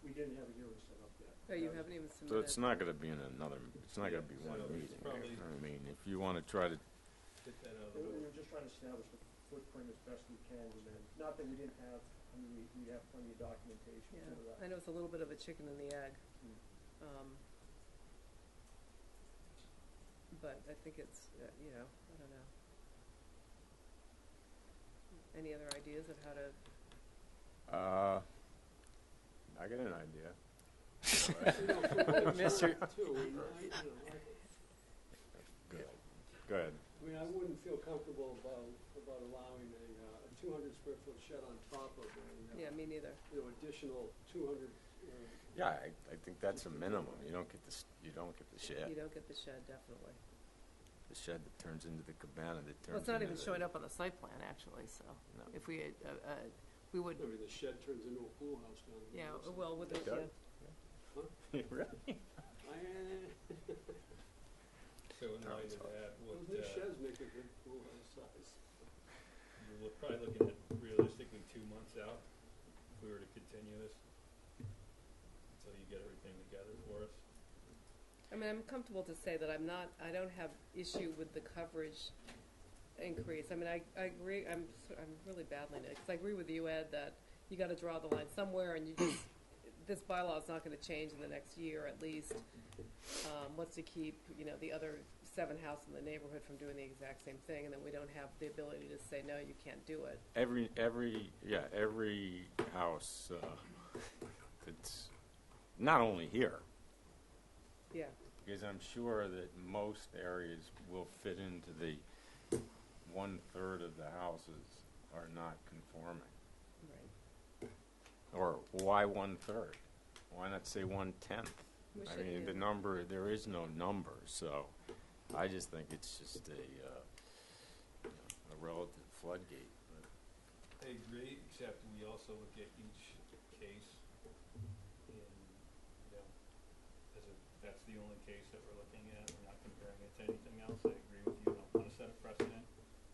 We didn't have a hearing set up yet. Oh, you haven't even submitted. So it's not going to be it's not going to be one So it's meeting. probably- I mean, if you want to try to, Get that out of the way. We're just trying to establish the footprint as best we can, and then, not that we didn't have, I mean, we have plenty of documentation Yeah, for that. I know it's a little bit of a chicken and the egg. But I think it's, I don't know. Any other ideas of how to, I got an idea. Mr. Go ahead. I mean, I wouldn't feel comfortable about allowing a 200 square foot shed on top of yeah, me neither. additional 200. Yeah, I think that's a minimum. You don't get the shed. You don't get the shed, definitely. The shed that turns into the cabana that turns. Well, it's not into even showing up on the site plan, actually, so. No. If we, we would, I mean, the shed turns into a pool house down there. yeah, well, with the, It does. Really? So in light of that, Those new sheds make a good pool house size. we're probably looking at realistically 2 months out if we were to continue this until you get everything together for us. I mean, I'm comfortable to say that I don't have issue with the coverage increase. I mean, I agree, I'm really battling it, because I agree with you, Ed, that you gotta draw the line somewhere, and you just, this bylaw is not gonna change in the next year at least. What's to keep, the other 7 houses in the neighborhood from doing the exact same thing, and then we don't have the ability to say, no, you can't do it. Every house, it's not only here, Yeah, because I'm sure that most areas will fit into the 1/3 of the houses are not conforming. right. Or why 1/3? Why not say 1/10? We I should, mean, yeah. the number, there is no number, so I just think it's just a relative floodgate. I agree, except we also look at each case in, that's the only case that we're looking at. We're not comparing it to anything else. I agree with you. I don't want to set a precedent.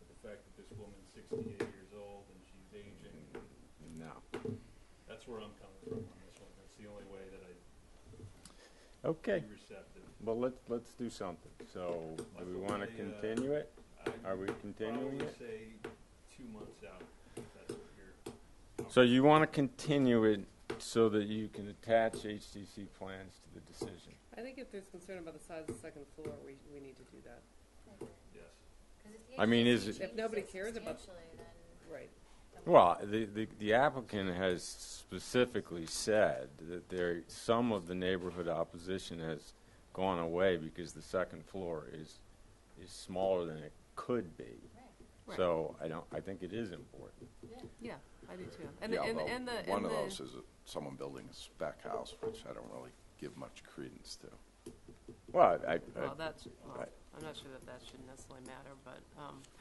But the fact that this woman's 68 years old and she's aging, No. that's where I'm coming from on this one. That's the only way that I'd Okay. be receptive. Well, let's do something. So, do we want to continue it? Are we continuing Probably it? say 2 months out. If that's what you're. So you want to continue it so that you can attach HDC plans to the decision? I think if there's concern about the size of the second floor, we need to do that. Yes. I mean, is it- If nobody cares about- Substantially, then Right. Well, the applicant has specifically said that some of the neighborhood opposition has gone away because the second floor is smaller than it could be. Right. Right. So I think it is important. Yeah, I do too. And Yeah, the, and, although and the one and of the, those is someone building a spec house, which I don't really give much credence to. Well, well, that's. Well, I'm not sure that should necessarily matter, but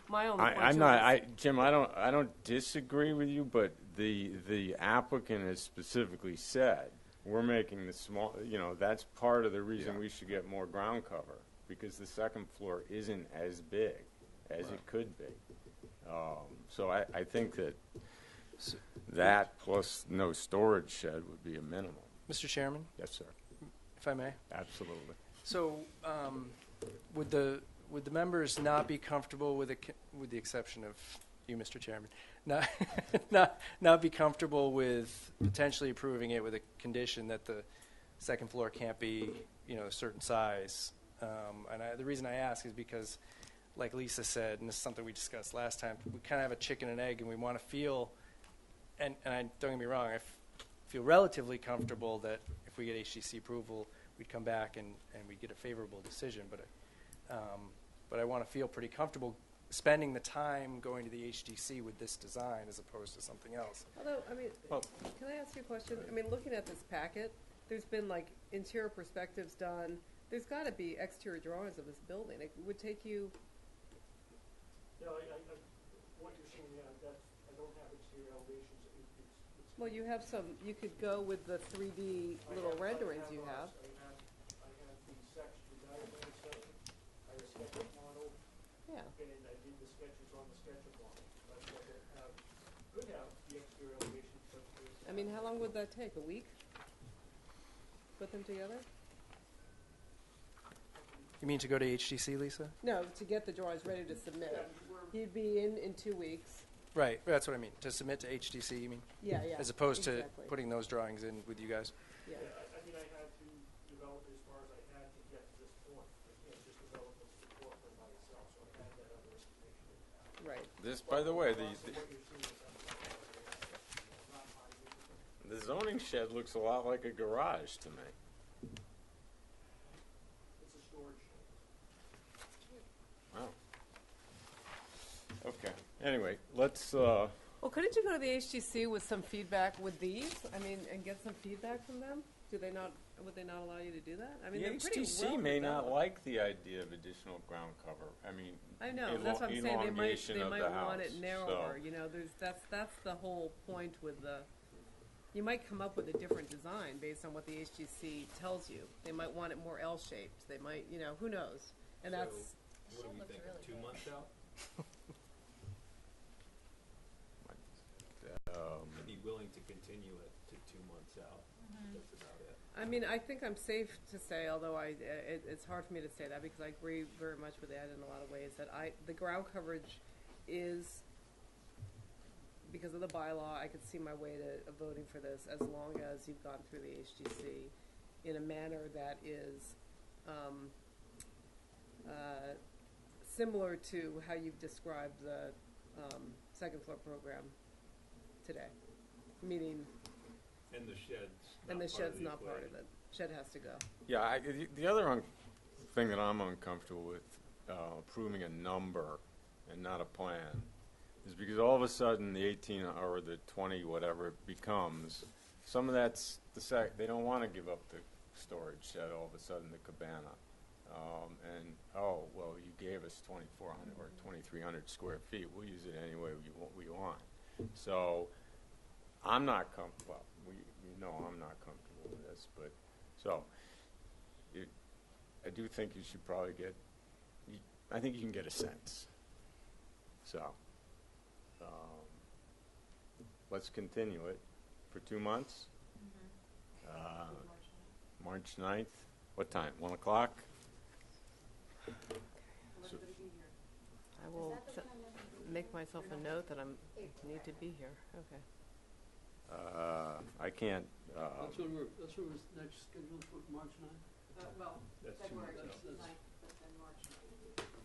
my only point I'm too not, is- Jim, I don't disagree with you, but the applicant has specifically said, we're making the small, that's part of the reason we should get more ground cover, because the second floor isn't as big as it could be. So I think that plus no storage shed would be a minimum. Mr. Chairman, Yes, sir. if I may. Absolutely. So, would the members not be comfortable with the exception of you, Mr. Chairman, not be comfortable with potentially approving it with a condition that the second floor can't be, a certain size? And the reason I ask is because, like Lisa said, and this is something we discussed last time, we kind of have a chicken and egg, and we want to feel, and don't get me wrong, I feel relatively comfortable that if we get HDC approval, we'd come back and we'd get a favorable decision. But I want to feel pretty comfortable spending the time going to the HDC with this design as opposed to something else. Although, I mean, Well- can I ask you a question? I mean, looking at this packet, there's been like interior perspectives done. There's got to be exterior drawings of this building. It would take you. Yeah, what you're seeing, I don't have exterior elevations. Well, you have some. You could go with the 3D little renderings you have. I have the section, the diagram section, I have a SketchUp model, Yeah. and I did the sketches on the SketchUp model. But what they have, could have the exterior elevations, but there's. I mean, how long would that take? A week? Put them together? You mean to go to HDC, Lisa? No, to get the drawings ready to submit. He'd be in 2 weeks. Right, that's what I mean. To submit to HDC, you mean? Yeah, yeah. As opposed to exactly. putting those drawings in with you guys? Yeah. I mean, I had to develop as far as I had to get to this point. I can't just develop this report by itself, so I had that other information in town. Right. This, by the way, So what you're seeing is not my. the zoning shed looks a lot like a garage to me. It's a storage shed. Wow. Okay. Anyway, let's. Well, couldn't you go to the HTC with some feedback with these? I mean, and get some feedback from them? Would they not allow you to do that? I mean, The they're pretty HTC well may not developed. like the idea of additional ground cover. I mean, I know. That's what I'm saying. They elongation might of the want it house, narrower. so- That's the whole point with the. You might come up with a different design based on what the HTC tells you. They might want it more L-shaped. They might, who knows? And that's. What do we think, 2 months out? I'd be willing to continue it to 2 months out. That's about it. I mean, I think I'm safe to say, although it's hard for me to say that because I agree very much with Ed in a lot of ways, that the ground coverage is, because of the bylaw, I could see my way to voting for this as long as you've gone through the HGC in a manner that is similar to how you've described the second floor program today, meaning, And the shed's not and the part of shed's the not part of equation. it. Shed has to go. Yeah, the other thing that I'm uncomfortable with approving a number and not a plan is because all of a sudden the 18 or the 20, whatever it becomes, some of that's they don't want to give up the storage shed all of a sudden, the cabana. Well, you gave us 2,400 or 2,300 square feet. We'll use it any way we want. So I'm not comfortable. I'm not comfortable with this. But I do think you should probably I think you can get a sense. So let's continue it for 2 months. March 9th. What time? 1 o'clock? I will make myself a note that I need to be here. Okay. I can't. That's when we're next scheduled for March 9th? Well, That's 2 February months out. 9th, but then March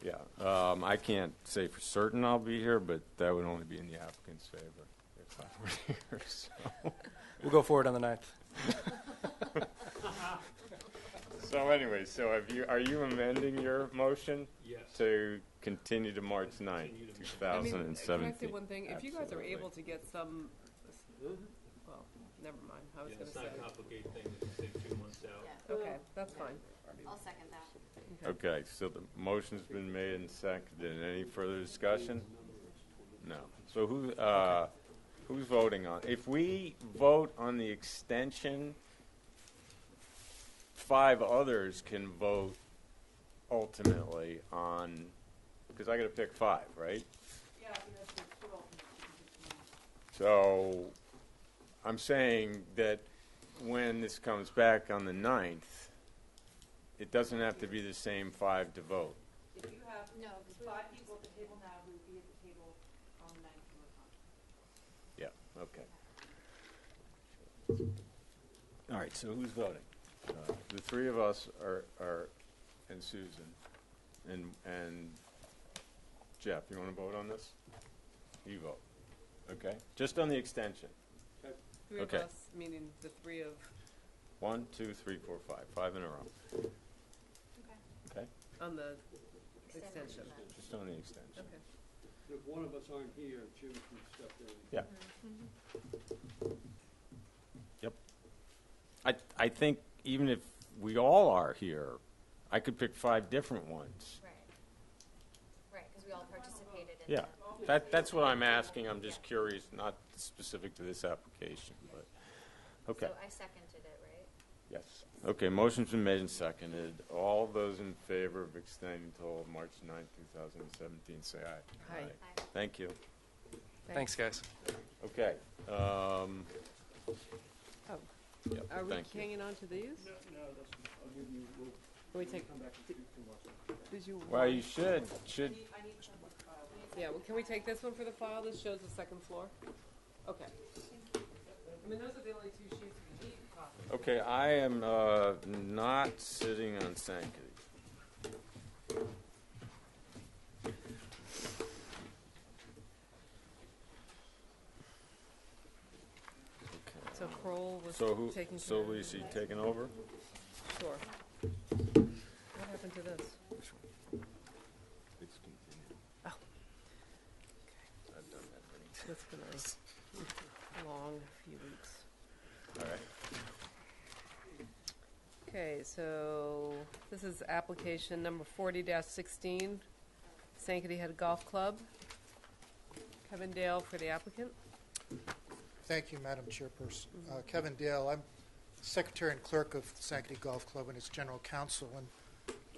9th. Yeah, I can't say for certain I'll be here, but that would only be in the applicant's favor if I were here. So, We'll go forward on the 9th. So anyway, are you amending your motion? Yes. To continue to March 9th, I mean, 2017? can I say one thing? If you guys are Absolutely. able to get some, well, never mind. I was Yeah, going it's to say. not a complicated thing, it's say 2 months out. Yeah, Okay, that's fine. I'll second that. Okay, so the motion's been made and seconded. Any further discussion? No. So who's voting on? If we vote on the extension, 5 others can vote ultimately on, because I got to pick 5, right? Yeah, that's the total. So I'm saying that when this comes back on the 9th, it doesn't have to be the same 5 to vote. If you have No, because we 5 people at the table now, who would be at the table on the 9th of the month. Yeah, okay. All right, so who's voting? The 3 of us are and Susan, and Jeff, you want to vote on this? You vote. Okay, just on the extension. 3 Okay. of us, meaning the 3 of, 1, 2, 3, 4, 5. 5 in a row. Okay. Okay, on the Extension. extension. just on the extension. Okay. If one of us aren't here, Jim can step in. Yeah. Yep. I think even if we all are here, I could pick 5 different ones. Right. Right, because we all participated in Yeah, that's what I'm asking. I'm just curious, not specific to this application, but, okay. So I seconded it, right? Yes. Okay, motion's been made and seconded. All those in favor of extending till March 9th, 2017, say aye. Aye. Aye. Thank you. Thanks, guys. Okay. Oh, Yep, are we thank you. hanging on to these? No, that's, I'll give you, we'll Can we take, come back and speak to Mark. did you? Well, you should. I need some file. Yeah, well, can we take this one for the file? This shows the second floor? Okay. I mean, those are the only 2 sheets we need. Copy. Okay, I am not sitting on Sankaty. Okay. So Kroll was So who? taking So care of is he taking over? Sure. What happened to this? It's continued. Oh. I've done that many times. It's been a long few weeks. All right. Okay, so this is application number 40-16, Sankaty Head Golf Club. Kevin Dale for the applicant. Thank you, Madam Chairperson. Kevin Dale, I'm Secretary and Clerk of Sankaty Golf Club and its General Counsel, and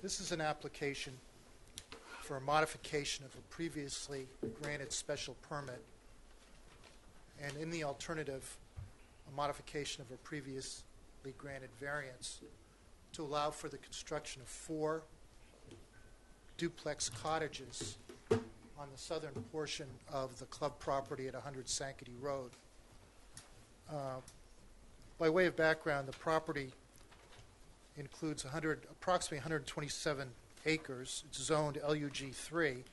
this is an application for a modification of a previously granted special permit, and in the alternative, a modification of a previously granted variance to allow for the construction of 4 duplex cottages on the southern portion of the club property at 100 Sankaty Road. By way of background, the property includes approximately 127 acres. It's zoned LUG 3,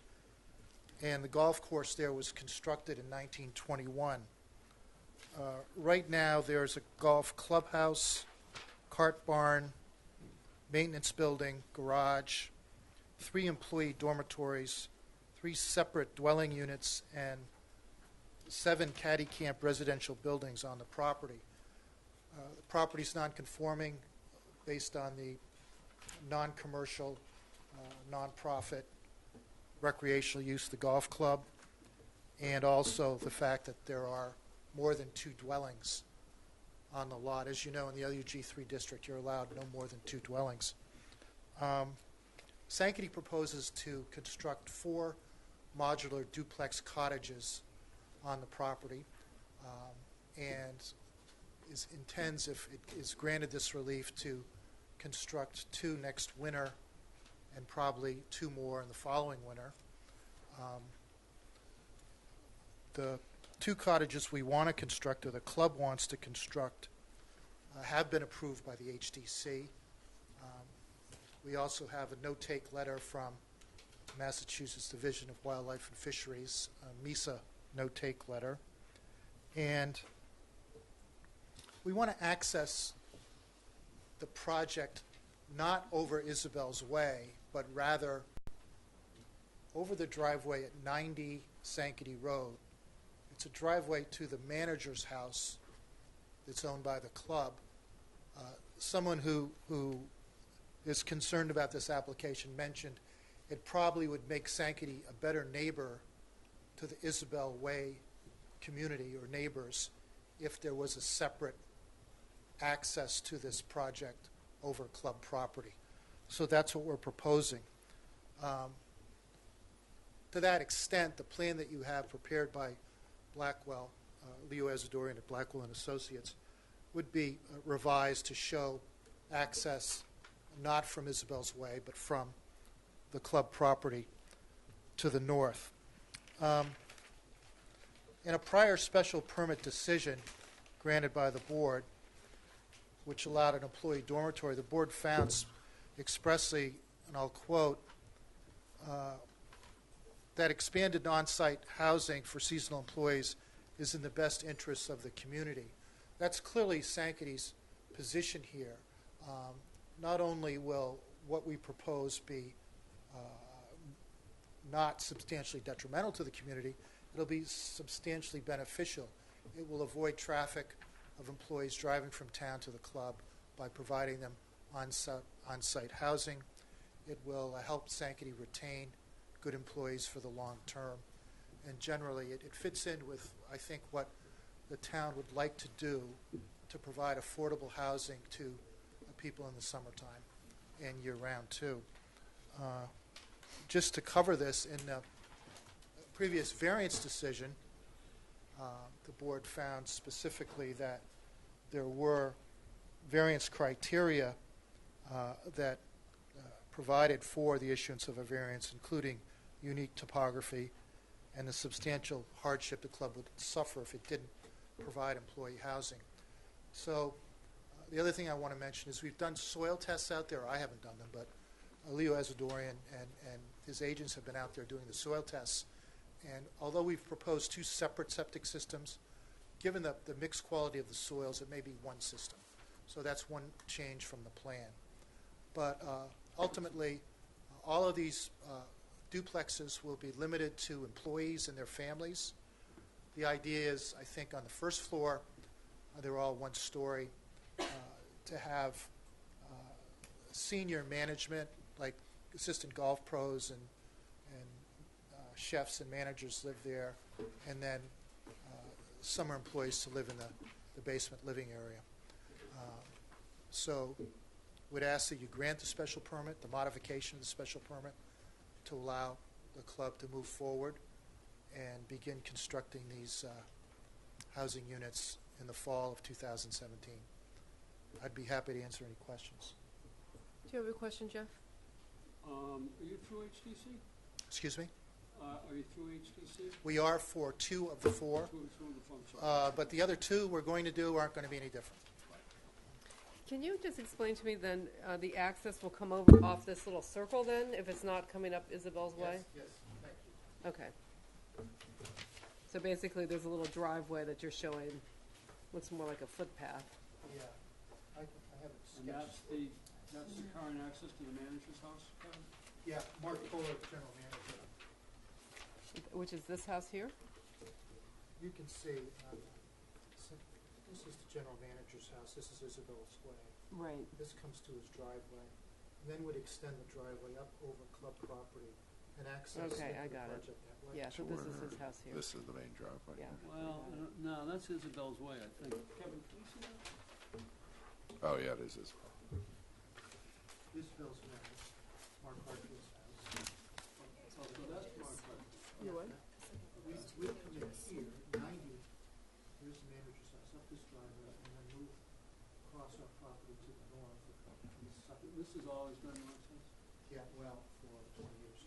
and the golf course there was constructed in 1921. Right now, there's a golf clubhouse, cart barn, maintenance building, garage, 3 employee dormitories, 3 separate dwelling units, and 7 caddy camp residential buildings on the property. The property is non-conforming based on the non-commercial, non-profit recreational use of the golf club, and also the fact that there are more than 2 dwellings on the lot. As you know, in the LUG 3 district, you're allowed no more than 2 dwellings. Sankaty proposes to construct 4 modular duplex cottages on the property, and intends, if it is granted this relief, to construct 2 next winter and probably 2 more in the following winter. The 2 cottages we want to construct, or the club wants to construct, have been approved by the HDC. We also have a no-take letter from Massachusetts Division of Wildlife and Fisheries, a MESA no-take letter. And we want to access the project not over Isabel's Way, but rather over the driveway at 90 Sankaty Road. It's a driveway to the manager's house that's owned by the club. Someone who is concerned about this application mentioned it probably would make Sankaty a better neighbor to the Isabel Way community or neighbors if there was a separate access to this project over club property. So that's what we're proposing. To that extent, the plan that you have prepared by Blackwell, Leo Asadorian at Blackwell and Associates, would be revised to show access not from Isabel's Way, but from the club property to the north. In a prior special permit decision granted by the board, which allowed an employee dormitory, the board found expressly, and I'll quote, that expanded on-site housing for seasonal employees is in the best interests of the community. That's clearly Sankaty's position here. Not only will what we propose be not substantially detrimental to the community, it'll be substantially beneficial. It will avoid traffic of employees driving from town to the club by providing them on-site housing. It will help Sankaty retain good employees for the long term. And generally, it fits in with, I think, what the town would like to do to provide affordable housing to people in the summertime and year-round, too. Just to cover this, in the previous variance decision, the board found specifically that there were variance criteria that provided for the issuance of a variance, including unique topography and the substantial hardship the club would suffer if it didn't provide employee housing. So the other thing I want to mention is we've done soil tests out there. I haven't done them, but Leo Asadorian and his agents have been out there doing the soil tests. And although we've proposed two separate septic systems, given the mixed quality of the soils, it may be one system. So that's one change from the plan. But ultimately, all of these duplexes will be limited to employees and their families. The idea is, I think, on the first floor, they're all one story, to have senior management, like assistant golf pros and chefs and managers live there, and then summer employees to live in the basement living area. So would ask that you grant the special permit, the modification of the special permit, to allow the club to move forward and begin constructing these housing units in the fall of 2017. I'd be happy to answer any questions. Do you have a question, Jeff? Are you through HDC? Excuse me? Are you through HDC? We are for 2 of the 4, Through the phone, but the other 2 we're going to do aren't going to be any different. Can you just explain to me then, the access will come over off this little circle then, if it's not coming up Isabel's Way? Yes, thank you. Okay. So basically, there's a little driveway that you're showing, looks more like a footpath. Yeah, I have it and sketched. that's the current access to the manager's house, Kevin? Yeah, Mark Kohler, general manager. Which is this house here? You can see, this is the general manager's house. This is Isabel's Way. Right. This comes to his driveway, and then would extend the driveway up over club property and access Okay, I the got it. project that way. Yeah, so this is his house here. This is the main driveway. Yeah. Well, no, that's Isabel's Way, I think. Kevin, can you see that? Oh, yeah, it is Isabel. Isabel's Way, Mark Hartfield's house. Oh, so that's Mark Hartford. You what? We come in here, 90, here's the manager's house, up this driveway, and then move across our property to the north. This has always been Mark's house? Yeah, well, for 20 years.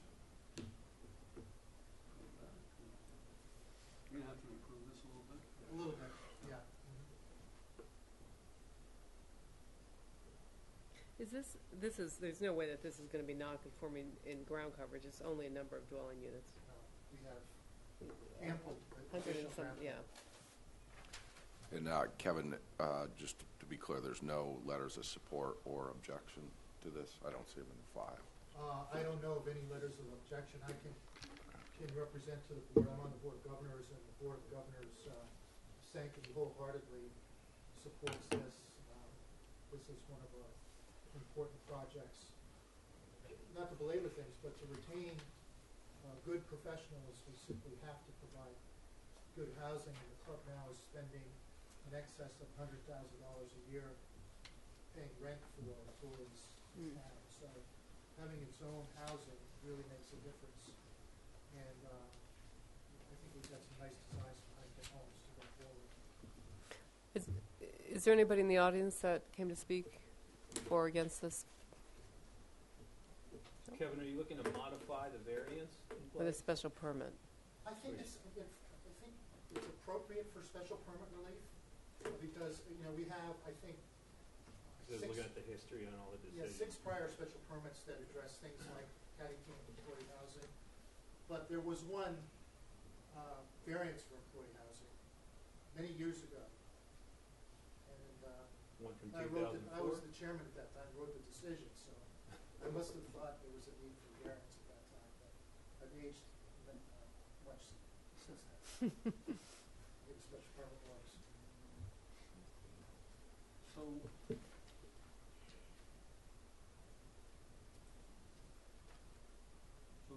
You're gonna have to improve this a little bit. A little bit, yeah. Is there's no way that this is gonna be non-conforming in ground coverage, it's only a number of dwelling units. We have ample 100 additional and some, ground. yeah. And Kevin, just to be clear, there's no letters of support or objection to to this? I don't see them in the file. I don't know of any letters of objection. I can represent to the board. I'm on the Board of Governors, and the Board of Governors Sankey wholeheartedly supports this. This is one of our important projects. Not to belabor things, but to retain good professionals, we simply have to provide good housing, and the club now is spending in excess of $100,000 a year paying rent for employees in town. So having its own housing really makes a difference. And I think we've got some nice designs for Huntington Homes to go forward. Is there anybody in the audience that came to speak for or against this? Kevin, are you looking to modify the variance in With a place? special permit? I think it's appropriate for special permit relief because, we have, I think, Just looking at the history on all the yeah, decisions. 6 prior special permits that address things like Paddington employee housing. But there was one variance for employee housing many years ago. And One from I 2004? was the chairman at that time, wrote the decision, so I must have thought there was a need for variance at that time. But I've aged much since then. Maybe special permit works. So,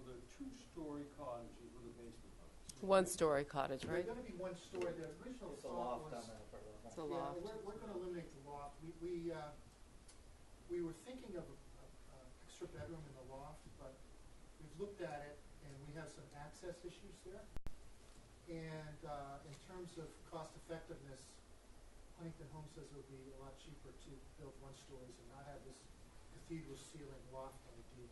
the 2-story cottages with a basement level. So 1-story cottage, They're right? going to be 1 story. The original It's a thought loft was... on the upper level. It's a loft. We're going to eliminate the loft. We were thinking of an extra bedroom in the loft, but we've looked at it, and we have some access issues there. And in terms of cost effectiveness, Huntington Homes says it would be a lot cheaper to build 1 stories and not have this cathedral ceiling loft on the deal.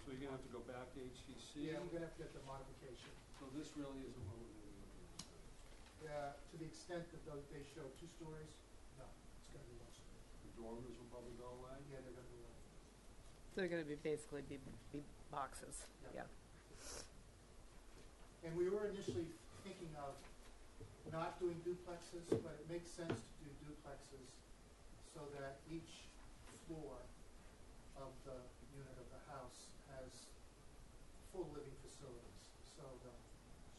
So you're going to have to go back to HCC? yeah, we're going to have to get the modification. So this really isn't what we're going to be looking at. To the extent that they show 2 stories, no, it's going to be 1 story. The dormers will probably go away? Yeah, they're going to be 1. They're going to be basically be boxes. Yeah. Yeah. And we were initially thinking of not doing duplexes, but it makes sense to do duplexes so that each floor of the unit of the house has full living facilities. So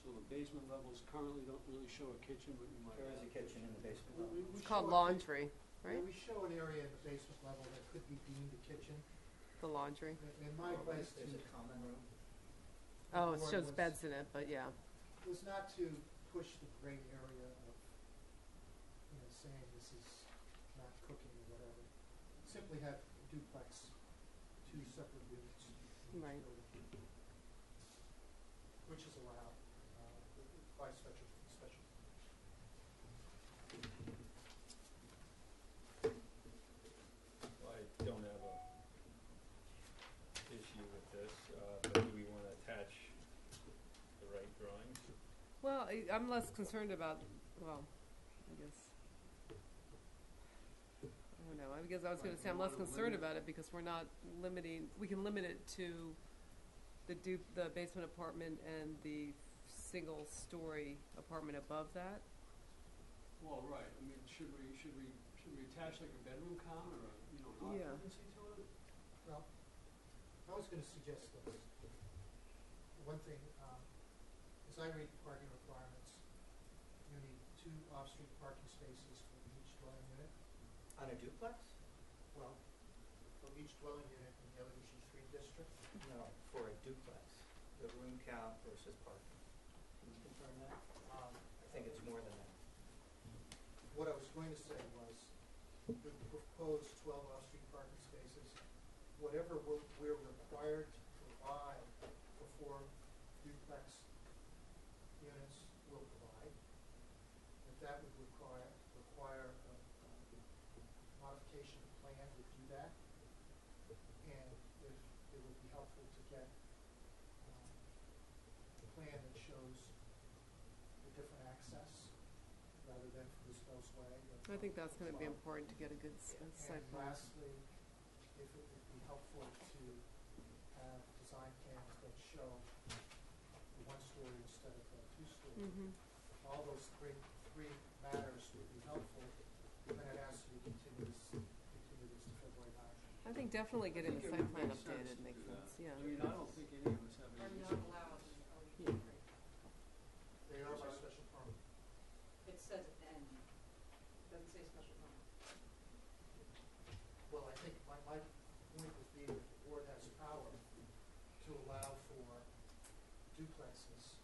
So the basement levels currently don't really show a kitchen, but you might There is have a kitchen in the basement level. we It's called show a laundry, right? we show an area in the basement level that could be deemed a kitchen. The laundry. And my advice There's to a common room. Oh, it board shows was- beds in it, but yeah. was not to push the gray area of, saying this is not cooking or whatever. Simply have duplex, 2 separate units. in each Right. building, which is allowed by special. Well, I don't have a issue with this, but do we want to attach the right drawings? Well, I'm less concerned about, well, I guess. I don't know. I guess I was going to say I'm less concerned about it because we're not limiting, we can limit it to the basement apartment and the single-story apartment above that. Well, right, I mean, should we attach like a bedroom count or a, an Yeah. occupancy to it? Well, I was going to suggest this. One thing, as I read the parking requirements, you need 2 off-street parking spaces for each dwelling unit. On a duplex? Well, for each dwelling unit in the LUG3 district. No, for a duplex. The room count versus parking. Can you confirm that? I think it's more than that. What I was going to say was, the proposed 12 off-street parking spaces, whatever we're required to provide for 4 duplex units, will provide. If that would require a modification plan, would do that. And if it would be helpful to get a plan that shows the different access rather than from this Bell's Way. I think that's going to be important to get a good site And plan. lastly, if it would be helpful to have design plans that show the 1 story instead of the 2 story. Mm-hmm. All those three matters would be helpful, and then I'd ask you to continue this to February I think definitely getting the it site would plan make sense updated to makes do sense, that. yeah. I mean, I don't think any of us have Are any not issue. allowed in LUG Yeah. three. They are by special permit. It says N, doesn't say special permit. Well, I think my point would be that the board has power to allow for duplexes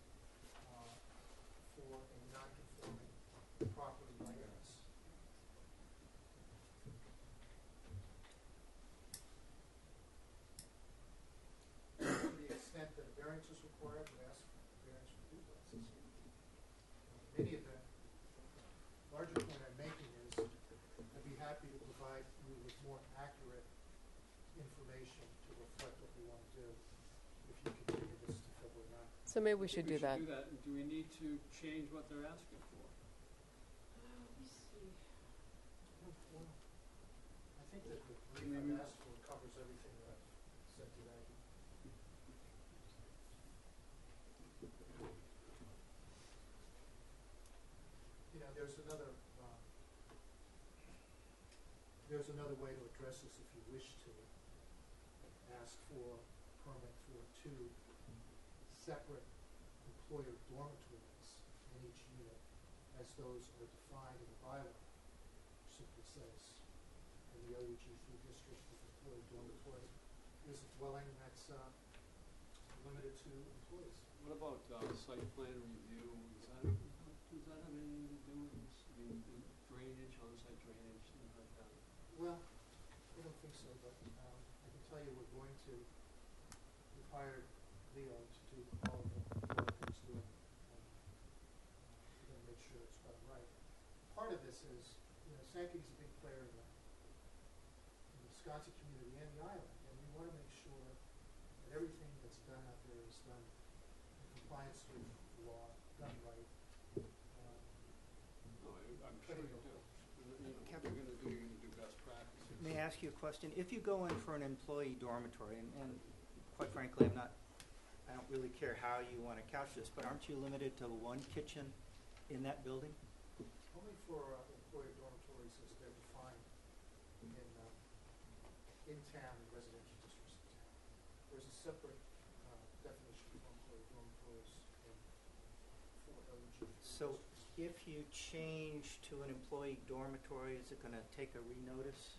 for a non-conforming property like this. To the extent that a variance is required, we ask for a variance for duplexes. In any event, larger point I'm making is I'd be happy to provide you with more accurate information to reflect what we want to do if you continue this to February 9th. So maybe we I should think do that. And do we need to change what they're asking for? Let me see. Well, I think that the brief I've asked for covers everything that I've said today. You know, there's another way to address this if you wish to. Ask for a permit for 2 separate employer dormitories in each unit as those are defined in the bylaw, which simply says in the LUG3 district, the employer dormitory is a dwelling that's limited to employees. What about site plan review? Does that have anything to do with this? I mean, drainage, on-site drainage, things like that? Well, I don't think so, but I can tell you we've hired Leo to do all of the work that he's doing. We're going to make sure it's done right. Part of this is, Sankaty's a big player in the Wisconsin community and the island, and we want to make sure that everything that's done out there is done in compliance with the law, done right. No, I'm sure you do. You're going to do best practice. May I ask you a question? If you go in for an employee dormitory, and quite frankly, I don't really care how you want to couch this, but aren't you limited to 1 kitchen in that building? Only for employer dormitories as they're defined in town and residential districts in town. There's a separate definition for employer dormitories for LUG. So if you change to an employee dormitory, is it going to take a renotice?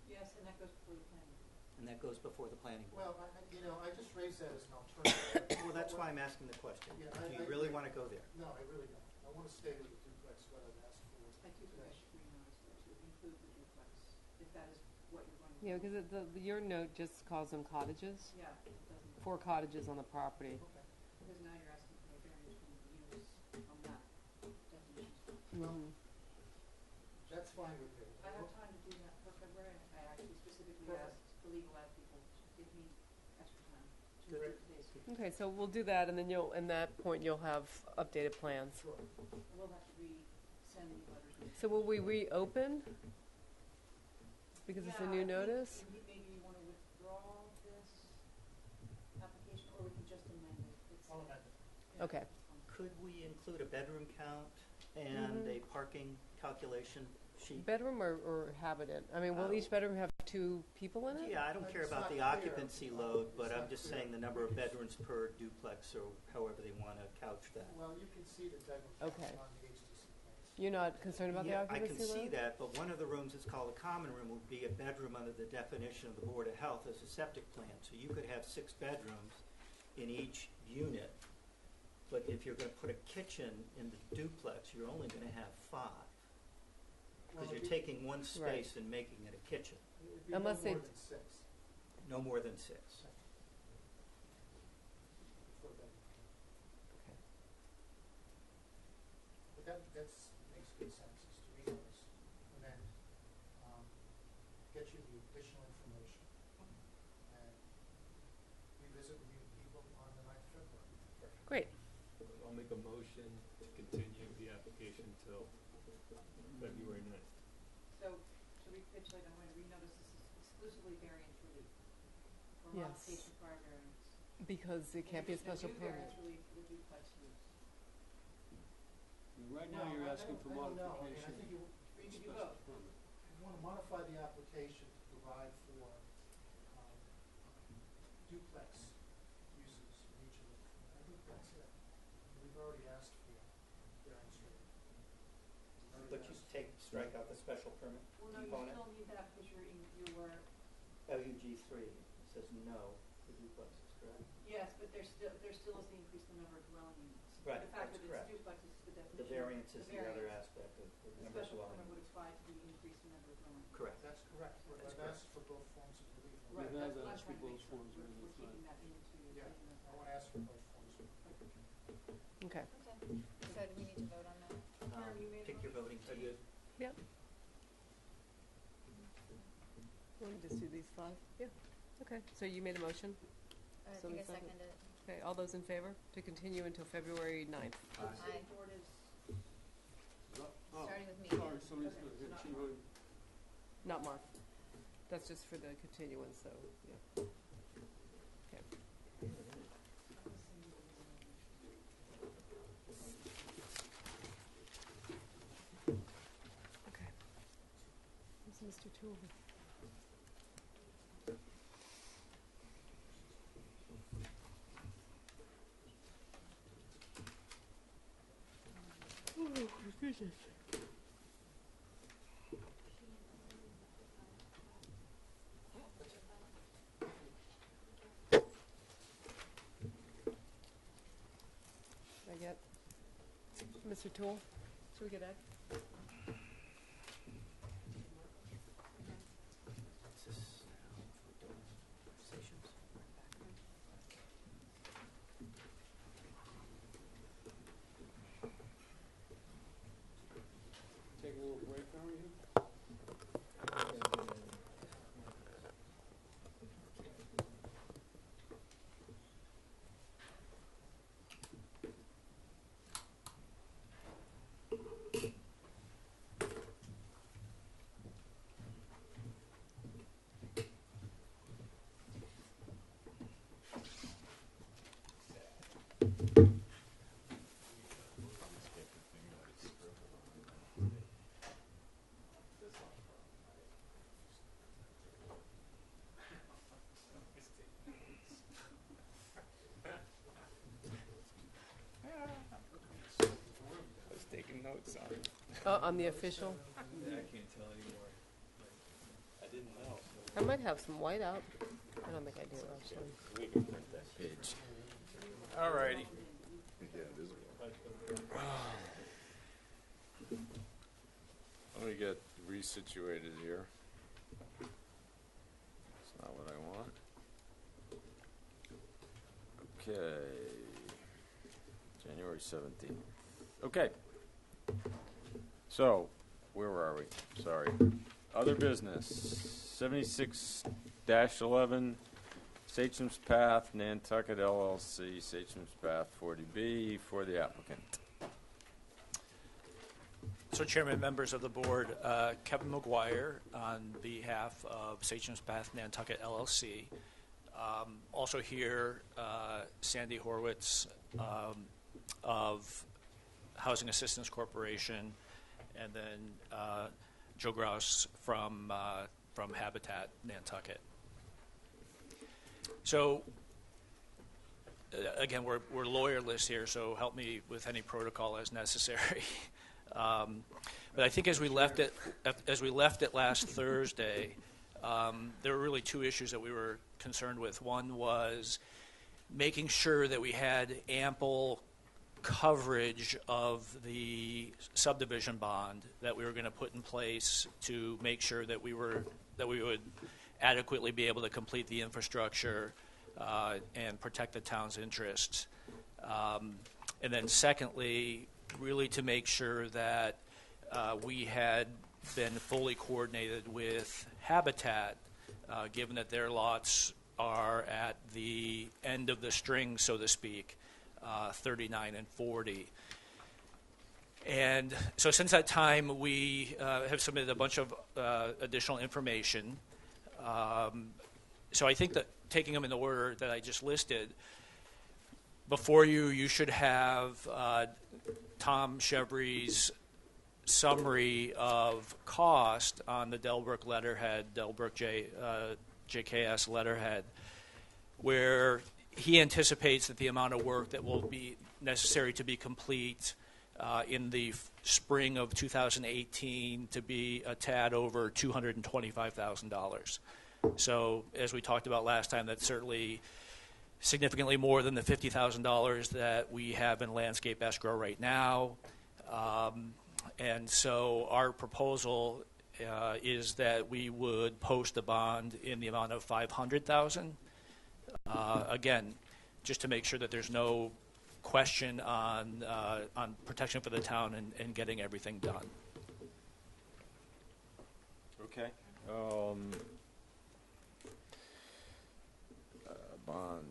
Yes, and that goes before the planning board. And that goes before the planning board? Well, I just raised that as an alternative. Well, that's why I'm asking the question. Yeah, Do you I really agree. want to go there? No, I really don't. I want to stay with the duplex, what I've asked for. I do think I should renotice that to include the duplex, if that is what you're going to do. Yeah, because your note just calls them cottages, Yeah, it doesn't. 4 cottages on the property. Okay. Because now you're asking for a variance from the use on that definition. Well, Mhm. that's fine with me. I have time to do that for February. I actually specifically Perfect. asked the legal ad people to give me extra time to Good. review today's. Okay, so we'll do that, and then in that point, you'll have updated plans. Sure. We'll have to resend the letters. So will we reopen? Because it's a Yeah, new I think notice? Maybe you want to withdraw this application, or we can just amend it. It's- I'll amend it. yeah. Okay. Could we include a bedroom count and a parking calculation sheet? Bedroom or habitant? I mean, will each bedroom have 2 people in it? Yeah, I don't care It's about not the clear. occupancy load, but It's I'm not just clear. saying the number of bedrooms per duplex or however they want to couch that. Well, you can see the bedroom count Okay. on the HTC plans. You're not concerned about Yeah, the I occupancy can load? see that, but one of the rooms is called a common room would be a bedroom under the definition of the Board of Health as a septic plan. So you could have 6 bedrooms in each unit, but if you're going to put a kitchen in the duplex, you're only going to have 5. Because Well, you're it'd taking one space and making it a kitchen, It'd be Unless no they- more than 6 no more than 6. for a bedroom. Okay. But that makes good sense, is to renotice and then get you the additional information and revisit with you people on the 9th of February. Great. I'll make a motion to continue the application till February 9th. So, to recapitulate, I'm going to renotice this is exclusively variance relief. For Yes. modification prior variance. Because it can't be a special New permit. variance relief for the duplex use. Right now, you're asking for I don't know. I mean, I modification. think you You can do Special both. permit. want to modify the application to provide for But you strike out the special permit Well, no, you component. still need that because you were, LUG3 says no for duplexes, correct? yes, but there still is the increase in the number of dwelling units. Right, The fact that's that correct. it's duplexes is the definition. The variance is the other variance. aspect of the The number of special dwelling permit would units. apply to the increase in number of dwelling units. Correct. That's correct. That's I've asked for both forms of relief. Right, have that's what I'm asked for trying to make both sure. forms of We're relief, keeping right. that into. Yeah, I want to ask for both forms. Okay. Okay. So do we need to vote on that? Karen, you made a Pick your motion? voting team. Yep. Want to just do these 5? Yeah. Okay. So you made a motion? I So think I we second. seconded it. Okay. All those in favor to continue until February 9th? The city Aye. board is, Oh, Starting with me. sorry, somebody's Okay, gonna so hit not she Mark. voted. Not Mark. That's just for the continuance, so, yeah. Okay. Okay. Where's Mr. Toole? Oh, goodness. I get Mr. Toole? Should we get Ed? Take a little break, are you? I was taking notes on it. On the official? I can't tell anymore. I didn't know. I might have some white out. I don't think I do, actually. We can print that page. All righty. Yeah, it is. Let me get resituated here. That's not what I want. Okay. January 17th. Okay. So, where are we? Sorry. Other business. 76-11, Sachem's Path, Nantucket LLC, Sachem's Path 40B for the applicant. So Chairman, members of the board, Kevin McGuire on behalf of Sachem's Path Nantucket LLC. Also here, Sandy Horwitz of Housing Assistance Corporation, and then Joe Grouse from Habitat Nantucket. So again, we're lawyerless here, so help me with any protocol as necessary. But I think as we left it last Thursday, there were really two issues that we were concerned with. One was making sure that we had ample coverage of the subdivision bond that we were going to put in place to make sure that we would adequately be able to complete the infrastructure and protect the town's interests. And then secondly, really to make sure that we had been fully coordinated with Habitat, given that their lots are at the end of the string, so to speak, 39 and 40. And so since that time, we have submitted a bunch of additional information. So I think that taking them in the order that I just listed, before you should have Tom Chevry's summary of cost on the Delbrook letterhead, Delbrook JKS letterhead, where he anticipates that the amount of work that will be necessary to be complete in the spring of 2018 to be a tad over $225,000. So as we talked about last time, that's certainly significantly more than the $50,000 that we have in landscape escrow right now. And so our proposal is that we would post a bond in the amount of $500,000. Again, just to make sure that there's no question on protection for the town and getting everything done. Okay. Bond.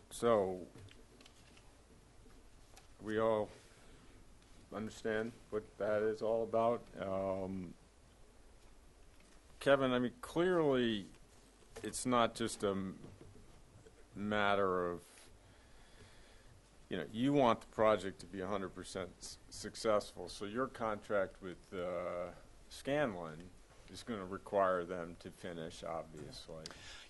So, we all understand what that is all about. Kevin, I mean, clearly, it's not just a matter of, you know, you want the project to be 100% successful, so your contract with Scanlon is going to require them to finish, obviously.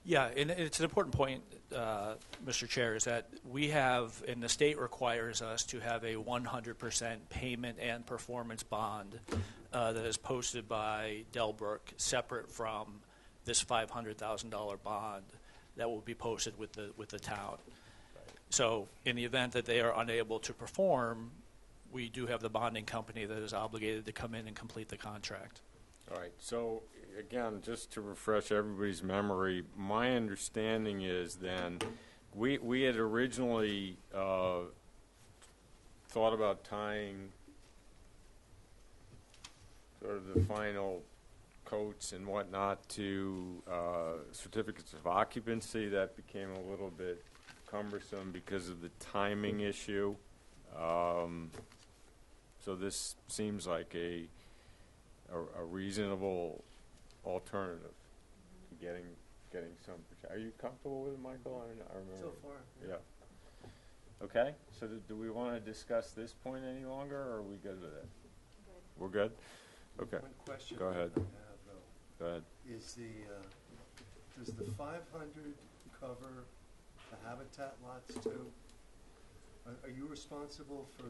Yeah, and it's an important point, Mr. Chair, is that we have, and the state requires us to have a 100% payment and performance bond that is posted by Delbrook, separate from this $500,000 bond that will be posted with the town. So in the event that they are unable to perform, we do have the bonding company that is obligated to come in and complete the contract. All right, so again, just to refresh everybody's memory, my understanding is then we had originally thought about tying sort of the final coats and whatnot to certificates of occupancy. That became a little bit cumbersome because of the timing issue. So this seems like a reasonable alternative to getting some protection. Are you comfortable with it, Michael? I remember. So far. Yeah. Okay. So do we want to discuss this point any longer, or are we good with it? Good. We're good. Okay. One question Go ahead. I have, though, Go ahead. is does the 500 cover the habitat lots too? Are you responsible for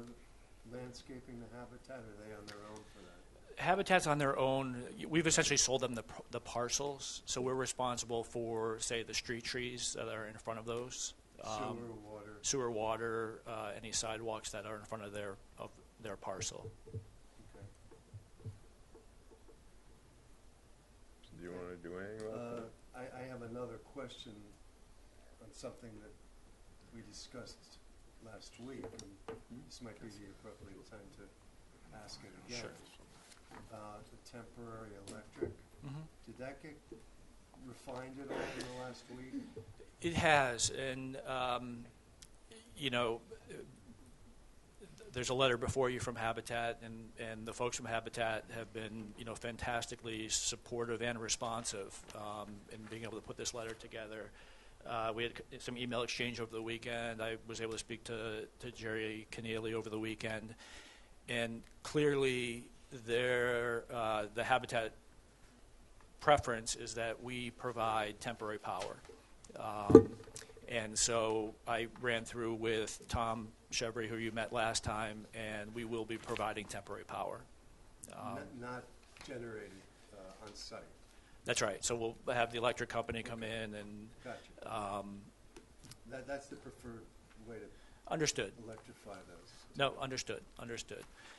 landscaping the habitat, or are they on their own for that? Habitat's on their own. We've essentially sold them the parcels, so we're responsible for, say, the street trees that are in front of those. Sewer, water, any sidewalks that are in front of their parcel. Okay. Do you want to do anything about that? I have another question on something that we discussed last week, and this might be the appropriate time to ask it again. Sure. The temporary electric, did that get refined at all in the last week? It has, and you know, there's a letter before you from Habitat, and the folks from Habitat have been, you know, fantastically supportive and responsive in being able to put this letter together. We had some email exchange over the weekend. I was able to speak to Jerry Keneally over the weekend, and clearly the Habitat preference is that we provide temporary power. And so I ran through with Tom Chevry, who you met last time, and we will be providing temporary power. Not generated on site? That's right. So we'll have the electric company come in and... Gotcha. That's the preferred way to understood. Electrify those. No, understood.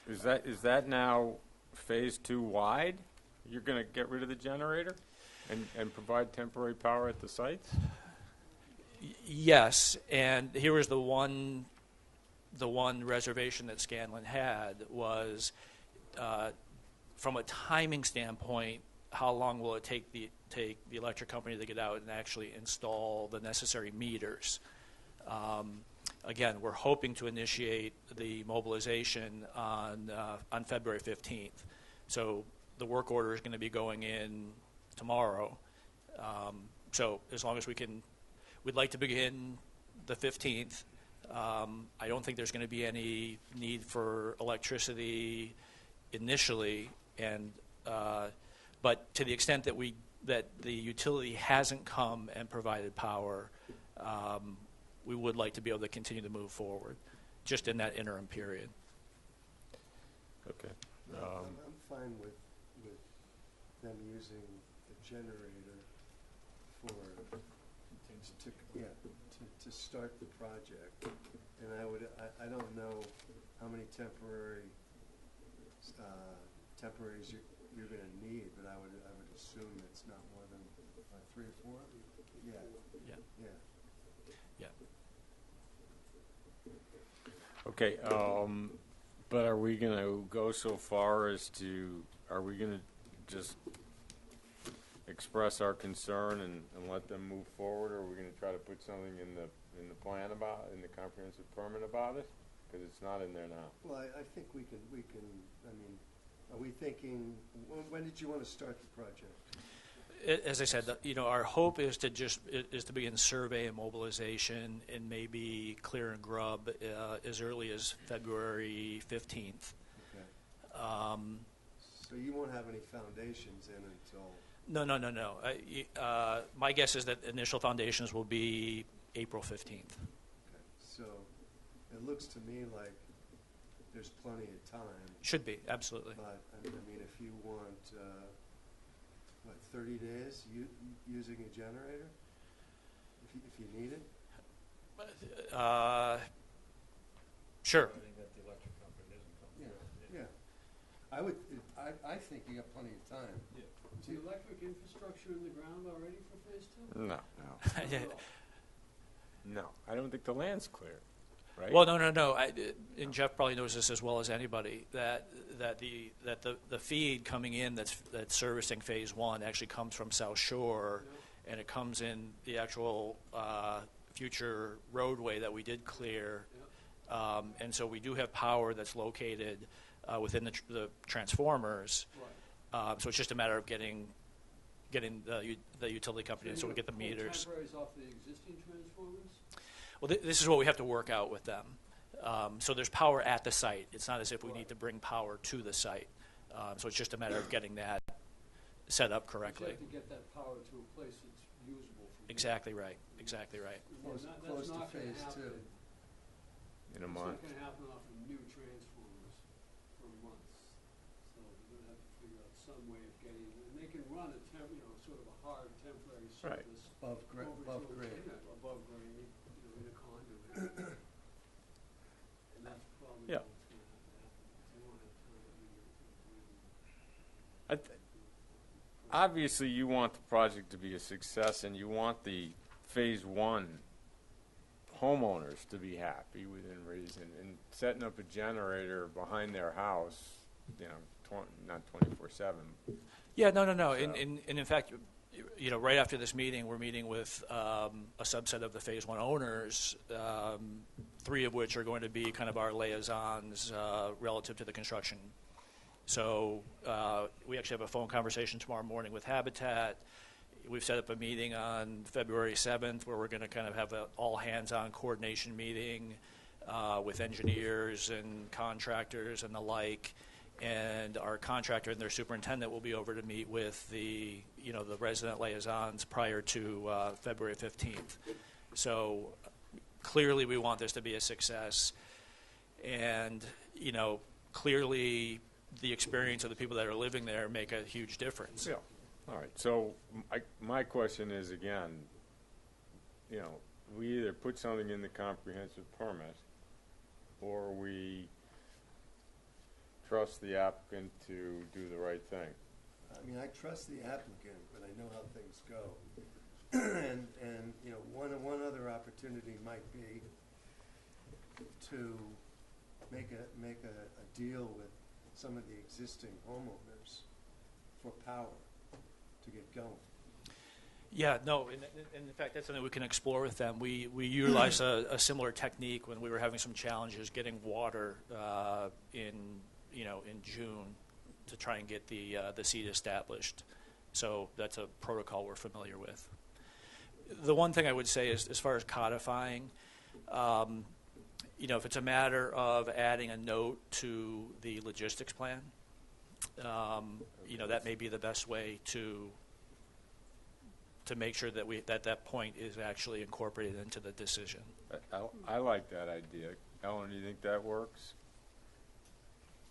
Is that now phase 2 wide? You're going to get rid of the generator and provide temporary power at the sites? Yes, and here was the one reservation that Scanlon had was, from a timing standpoint, how long will it take the electric company to get out and actually install the necessary meters? Again, we're hoping to initiate the mobilization on February 15th. So the work order is going to be going in tomorrow. So as long as we can, we'd like to begin the 15th. I don't think there's going to be any need for electricity initially, and but to the extent that the utility hasn't come and provided power, we would like to be able to continue to move forward, just in that interim period. Okay. I'm fine with them using the generator for, to start the project. And I don't know how many temporaries you're gonna need, but I would assume it's not more than 3 or 4? Yeah. Yeah. Yeah. Yeah. Okay, but are we going to go so far as to, are we going to just express our concern and let them move forward, or are we going to try to put something in the plan about, in the comprehensive permit about it? Because it's not in there now. Well, I think we can, I mean, are we thinking, when did you want to start the project? As I said, our hope is to begin survey and mobilization and maybe clear and grub as early as February 15th. Okay. So you won't have any foundations in until... No. My guess is that initial foundations will be April 15th. Okay. So it looks to me like there's plenty of time. Should be, absolutely. But, I mean, if you want... 30 days using a generator, if you need it? Sure. Providing that the electric company doesn't come through. Yeah. I think you got plenty of time. Yeah. Is the electric infrastructure in the ground already for phase 2? No. No, I don't think the land's clear, right? Well, no. And Jeff probably knows this as well as anybody, that the feed coming in that's servicing phase 1 actually comes from South Shore, and it comes in the actual future roadway that we did clear. And so we do have power that's located within the transformers. Right. So it's just a matter of getting the utility company in so we get the meters. Temporaries off the existing transformers? Well, this is what we have to work out with them. So there's power at the site. It's not as if we need to bring power to the site. So it's just a matter of getting that set up correctly. But you have to get that power to a place that's usable for Exactly right. Exactly right. Close to phase 2. In a month. It's not going to happen off of new transformers for months. So we're going to have to figure out some way of getting, and they can run a sort of a hard temporary surface Above grade. above grade, in a conduit. And that's probably Yeah. what's going to have to happen. They won't have time to Obviously, you want the project to be a success, and you want the phase 1 homeowners to be happy within reason. And setting up a generator behind their house, not 24/7. Yeah, no. And in fact, right after this meeting, we're meeting with a subset of the phase 1 owners, 3 of which are going to be kind of our liaisons relative to the construction. So we actually have a phone conversation tomorrow morning with Habitat. We've set up a meeting on February 7th where we're going to kind of have an all-hands-on coordination meeting with engineers and contractors and the like. And our contractor and their superintendent will be over to meet with the resident liaisons prior to February 15th. So clearly we want this to be a success. And, clearly the experience of the people that are living there make a huge difference. Yeah. All right. So my question is, again, we either put something in the comprehensive permit or we trust the applicant to do the right thing. I mean, I trust the applicant, but I know how things go. and one other opportunity might be to make a deal with some of the existing homeowners for power to get going. Yeah, no, and in fact, that's something we can explore with them. We utilized a similar technique when we were having some challenges getting water in June to try and get the seed established. So that's a protocol we're familiar with. The one thing I would say is, as far as codifying, if it's a matter of adding a note to the logistics plan, that may be the best way to make sure that that point is actually incorporated into the decision. I like that idea. Ellen, do you think that works?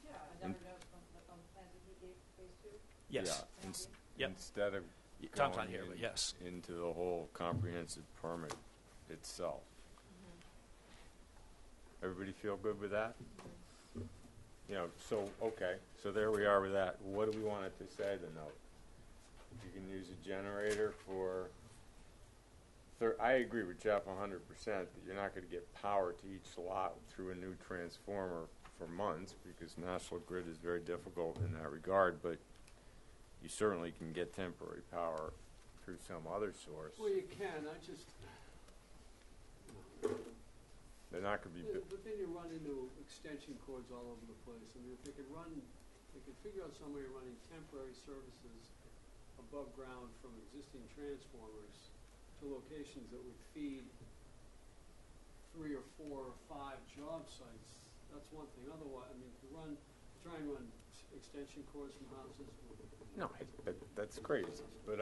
Yeah, and never noticed on the plans that he gave for phase two? Yes. Yeah, Yep. instead of Tom's going not here, but yes. into the whole comprehensive permit itself. Everybody feel good with that? You know, so, okay, so there we are with that. What do we want it to say, the note? You can use a generator for, I agree with Jeff 100% that you're not going to get power to each lot through a new transformer for months, because National Grid is very difficult in that regard, but you certainly can get temporary power through some other source. Well, you can, I just, They're not going to be, but then you run into extension cords all over the place. I mean, if they could figure out some way of running temporary services above ground from existing transformers to locations that would feed 3 or 4 or 5 job sites, that's one thing. Otherwise, I mean, try and run extension cords from houses. no, that's crazy. But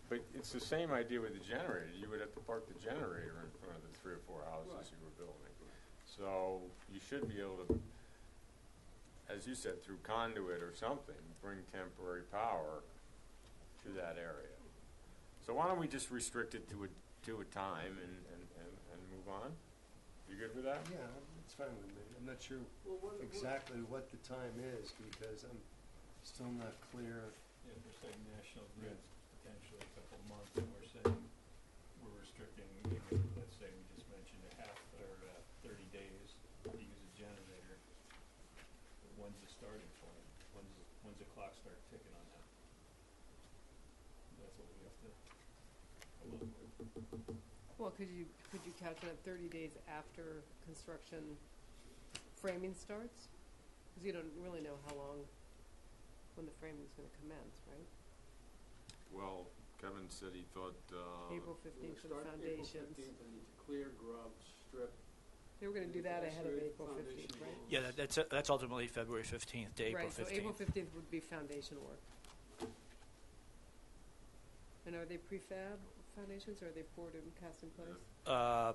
but it's the same idea with the generator. You would have to park the generator in front of the 3 or 4 houses Right. you were building. So you should be able to, as you said, through conduit or something, bring temporary power to that area. So why don't we just restrict it to a time and move on? You good with that? Yeah, it's fine with me. I'm not sure Well, exactly what the time is because I'm still not clear. Yeah, we're saying National Grid's potentially a couple of months, and we're saying we're restricting, maybe, let's say we just mentioned a half or 30 days to use a generator. But when's the starting point? When's the clock start ticking on that? That's what we have to come up with. Well, could you calculate 30 days after construction framing starts? Because you don't really know how long, when the framing is going to commence, right? Well, Kevin said he thought, April 15th for the foundations. April 15th, I need to clear, grub, strip. They were going to do that ahead of Straight April 15th, foundation right? walls. Yeah, that's ultimately February 15th to April Right, 15th. so April 15th would be foundation work. And are they prefab foundations, or are they poured and cast in place?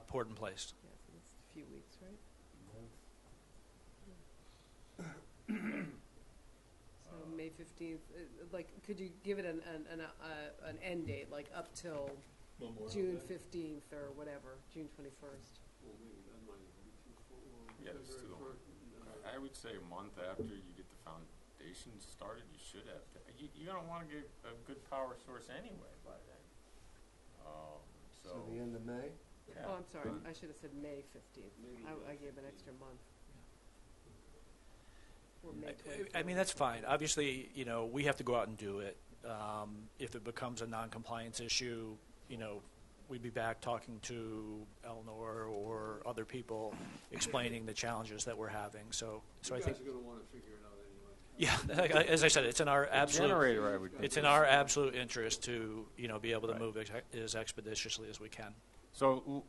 Poured in place. Yeah, so that's a few weeks, right? So May 15th, like, could you give it an end date, like up till Memorial June Day. 15th or whatever, June 21st? Well, maybe that might even be too full. Yeah, it's February too long. 1st, I would say a month after you get the foundation started, you should have. You're going to want to get a good power source anyway by then. So the end of May? Yeah. Oh, I'm sorry, I should have said May 15th. Maybe I gave an extra month. Or May 24th. I mean, that's fine. Obviously, you know, we have to go out and do it. If it becomes a non-compliance issue, you know, we'd be back talking to Eleanor or other people explaining the challenges that we're having. So You I guys think, are going to want to figure it out anyway. yeah, as I said, it's in our absolute, Generator, I would. it's in our absolute interest to, you know, be able to move as expeditiously as we can. So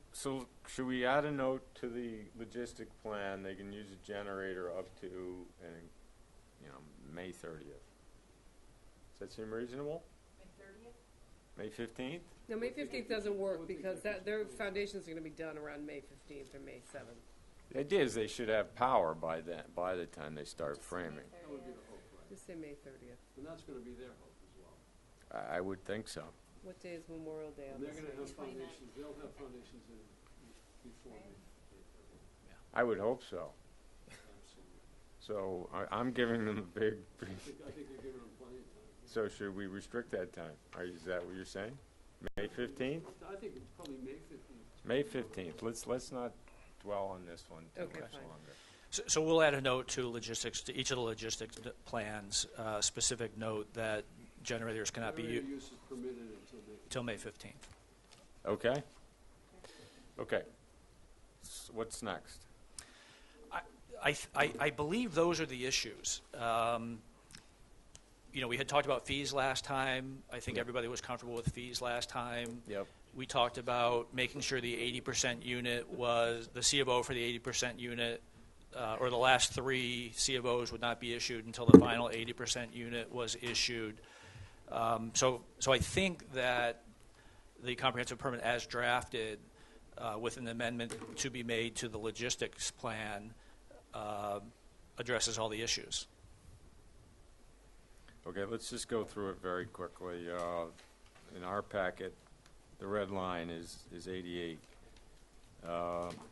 should we add a note to the logistic plan? They can use a generator up to, May 30th. Does that seem reasonable? May 30th? May 15th? No, May 15th doesn't work because their foundations are going to be done around May 15th or May 7th. The idea is they should have power by the time they start framing. That would be the hope, right? Just say May 30th. And that's going to be their hope as well. I would think so. What day is Memorial Day on And they're this? going to have 29th. foundations, they'll have foundations in before me. I would hope so. Absolutely. So I'm giving them a big. I think you're giving them plenty of time. So should we restrict that time? Is that what you're saying? May 15th? I think it's probably May 15th. May 15th. Let's not dwell on this one too Okay, much fine. longer. So we'll add a note to logistics, to each of the logistics plans, specific note that generators cannot be Generator used use is permitted until May 15th. till May 15th. Okay? Okay. What's next? I believe those are the issues. You know, we had talked about fees last time. I think everybody was comfortable with fees last time. Yep. We talked about making sure the 80% unit was, the C of O for the 80% unit, or the last 3 C of Os would not be issued until the final 80% unit was issued. So I think that the comprehensive permit as drafted, with an amendment to be made to the logistics plan, addresses all the issues. Okay, let's just go through it very quickly. In our packet, the red line is 88,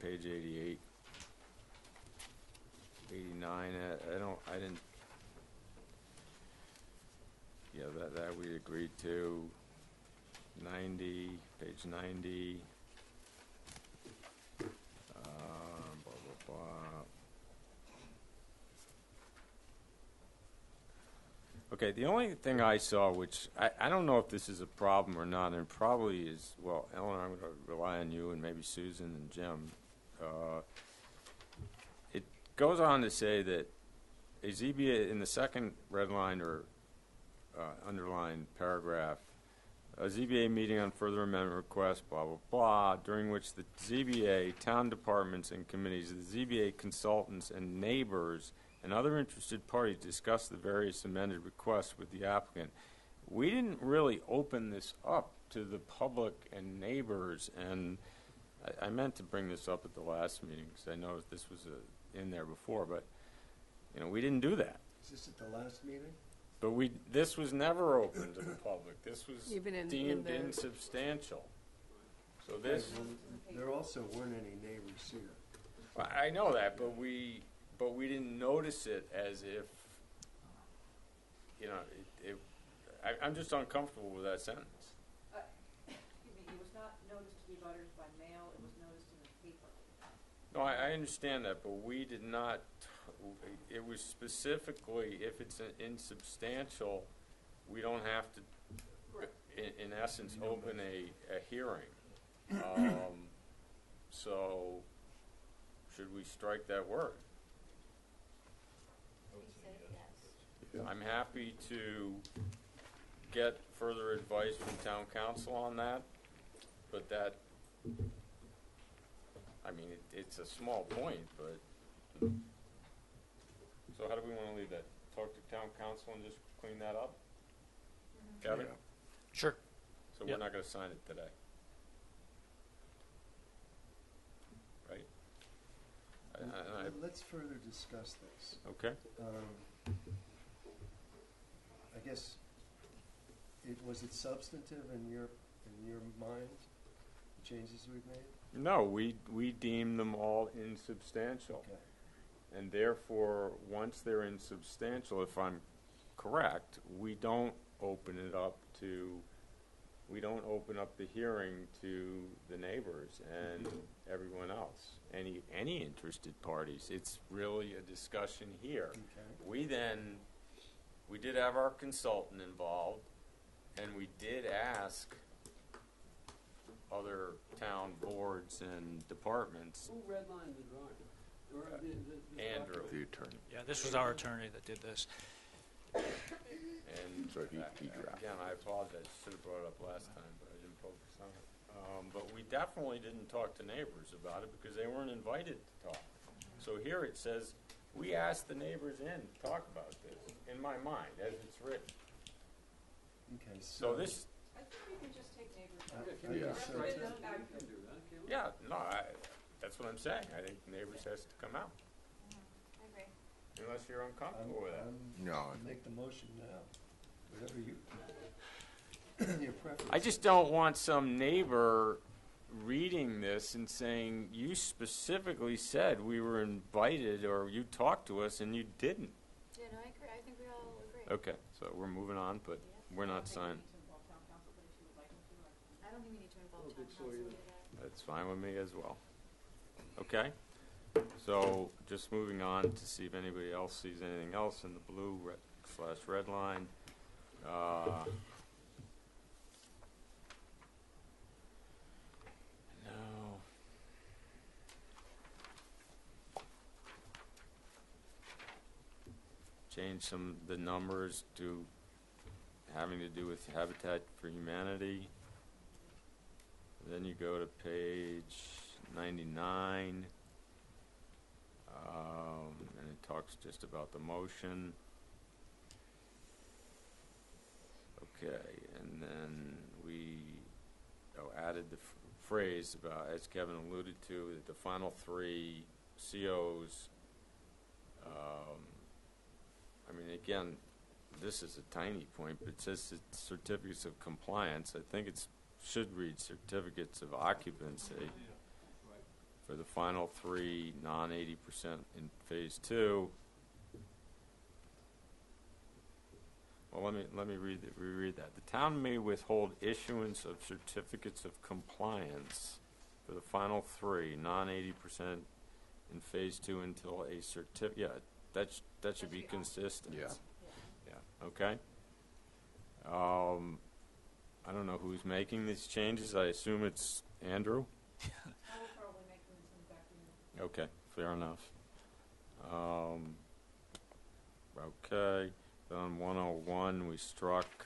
page 88. 89, I didn't, yeah, that we agreed to. 90, page 90. Blah, blah, blah. Okay, the only thing I saw, which I don't know if this is a problem or not, and it probably is, well, Ellen, I'm going to rely on you and maybe Susan and Jim. It goes on to say that a ZBA, in the second red line or underlined paragraph, a ZBA meeting on further amendment request, blah, blah, blah, during which the ZBA, town departments and committees, the ZBA consultants and neighbors and other interested parties discuss the various amended requests with the applicant. We didn't really open this up to the public and neighbors, and I meant to bring this up at the last meeting because I noticed this was in there before, but we didn't do that. Is this at the last meeting? But this was never open to the public. This was Even in deemed the- insubstantial. So this, There also weren't any neighbors here. well, I know that, but we didn't notice it as if, I'm just uncomfortable with that sentence. Excuse me, it was not noticed to the abutters by mail, it was noticed in the paper. No, I understand that, but we did not, it was specifically, if it's insubstantial, we don't have to, in essence, open a hearing. So, should we strike that word? I would say yes. I'm happy to get further advice from town council on that, but that, it's a small point, but, so how do we want to leave that? Talk to town council and just clean that up? Kevin? Sure. So Yep. we're not going to sign it today? Right? Let's further discuss this. Okay. I guess, was it substantive in your mind, the changes we've made? No, we deem them all insubstantial. Okay. And therefore, once they're insubstantial, if I'm correct, we don't open up the hearing to the neighbors and everyone else, any interested parties. It's really a discussion here. Okay. We did have our consultant involved, and we did ask other town boards and departments. Who redlined the drawing? Or the Andrew. The attorney. Yeah, this was our attorney that did this. And So he drafted. again, I apologize, should have brought it up last time, but I didn't focus on it. But we definitely didn't talk to neighbors about it because they weren't invited to talk. So here it says, we asked the neighbors in to talk about this, in my mind, as it's written. Okay, So this, I think we can just take neighbors out. Yeah. So Right, we no, I- can do that, can't we? yeah, no, that's what I'm saying. I think neighbors has to come out, I agree. unless you're uncomfortable with that. No. Make the motion now, whatever you, your preference. I just don't want some neighbor reading this and saying, you specifically said we were invited or you talked to us and you didn't. Yeah, no, I agree. I think we all agree. Okay, so we're moving on, but we're not signing. I don't think we need to involve don't town think so council either. with that. That's fine with me as well. Okay? So just moving on to see if anybody else sees anything else in the blue / red line. No. Change the numbers to having to do with Habitat for Humanity. Then you go to page 99, and it talks just about the motion. Okay, and then we added the phrase about, as Kevin alluded to, that the final three COs, again, this is a tiny point, but it says it's certificates of compliance. I think it should read certificates of occupancy for the final three, non-80% in phase two. Well, let me reread that. The town may withhold issuance of certificates of compliance for the final three, non-80% in phase two until a yeah, that should be consistent. Yeah. Yeah, okay. I don't know who's making these changes. I assume it's Andrew? I will probably make them and send back to you. Okay, fair enough. Okay, then on 101, we struck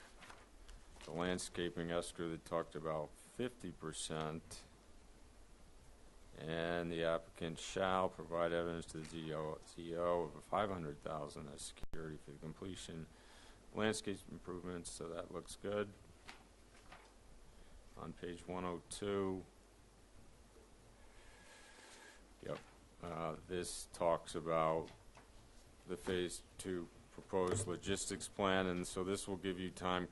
the landscaping escrow that talked about 50%, and the applicant shall provide evidence to the CEO of 500,000 as security for the completion landscape improvements, so that looks good. On page 102, yep, this talks about the phase two proposed logistics plan, and so this will give you time,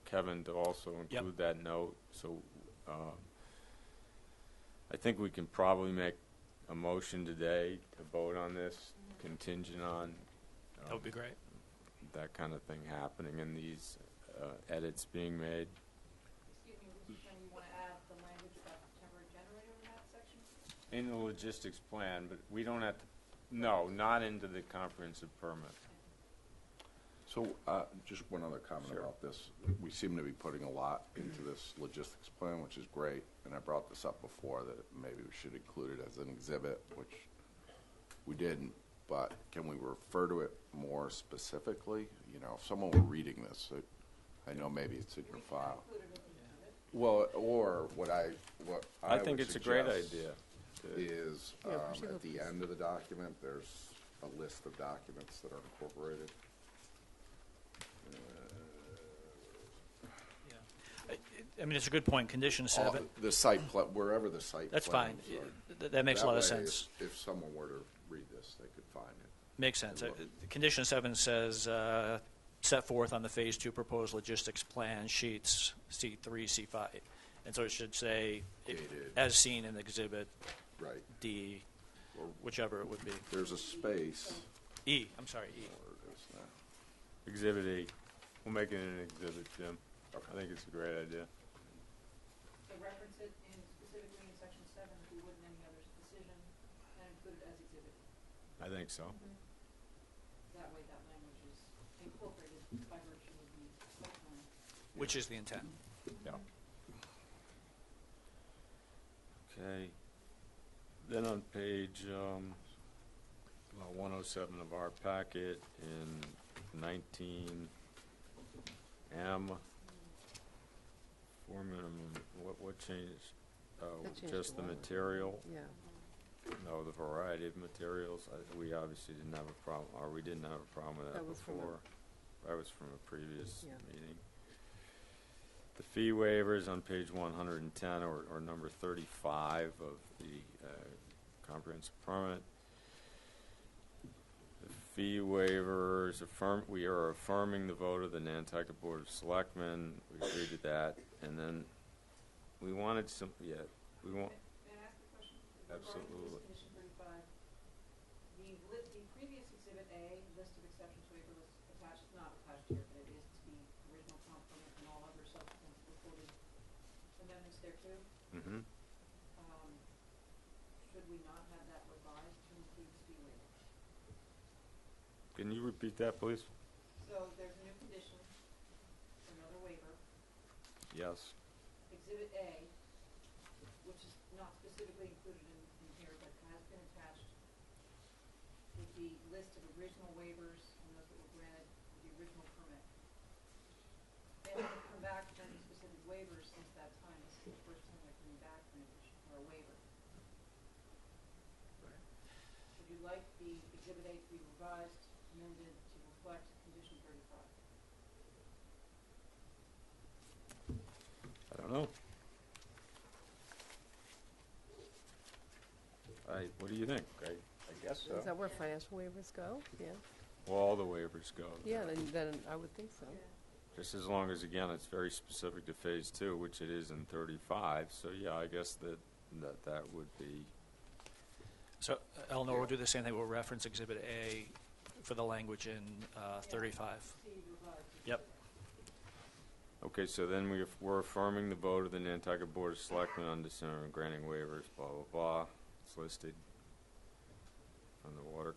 Kevin, to also include that note. So I think we can probably make a motion today to vote on this, contingent on That would be great. that kind of thing happening and these edits being made. Excuse me, Mr. Chairman, you want to add the language about the temporary generator in that section? In the logistics plan, but we don't have to, no, not into the comprehensive permit. So, just one other comment Sure. about this. We seem to be putting a lot into this logistics plan, which is great, and I brought this up before, that maybe we should include it as an exhibit, which we didn't, but can we refer to it more specifically? You know, if someone were reading this, I know maybe it's in your file. Well, or what I think would it's a great suggest idea. is we should at the end of the document, there's a list of documents that are incorporated. I mean, it's a good point. Condition 7. The site, wherever the site. That's fine. plans are. That makes a lot of That way, sense. If someone were to read this, they could find it. Makes sense. It Condition 7 says, set forth on the Phase 2 proposed logistics plan sheets, C3, C5. And so it should say, Dated. as seen in Exhibit Right. D, Or whichever it would be. there's a space. E, I'm sorry, E. Where it is now. Exhibit E. We'll make it an exhibit, Jim. I think it's a great idea. So reference it specifically in section 7, if we would in any other decision, and include it as exhibit. I think so. That way that language is incorporated by virtue of the site plan. Which is the intent. Yeah. Okay. Then on page 107 of our packet in 19M, for minimum, what changed? That changed Just a the lot. material? Yeah. No, the variety of materials. We obviously didn't have a problem, or we didn't have a problem with that That was from before. That was from a previous Yeah. meeting. The fee waivers on page 110 or number 35 of the comprehensive permit. The fee waivers, we are affirming the vote of the Nantucket Board of Selectmen. We agreed to that. And then we wanted some, we want, May I ask a question? Absolutely. Regarding this condition 35, the previous exhibit A, list of exceptions waiver was attached, not attached here, but it is to the original comp permit and all other subsequent recorded amendments there too. mhm. Should we not have that revised to include the fee waiver? Can you repeat that, please? So there's a new condition, another waiver, Yes. exhibit A, which is not specifically included in here, but has been attached with the list of original waivers and those that were granted with the original permit. They haven't come back for any specific waivers since that time. This is the first time they're coming back for an addition or a waiver. Would you like the exhibit A to be revised, amended to reflect condition 35? I don't know. What do you think? I guess so. Is that where financial waivers go? Yeah. Well, all the waivers go. Yeah, then I would think so. Just as long as, again, it's very specific to Phase 2, which it is in 35, so yeah, I guess that would be, So, Eleanor, we'll do the same thing. We'll reference Exhibit A for the language in 35. Yep. okay, so then we're affirming the vote of the Nantucket Board of Selectmen on December granting waivers, blah, blah, blah. It's listed on the water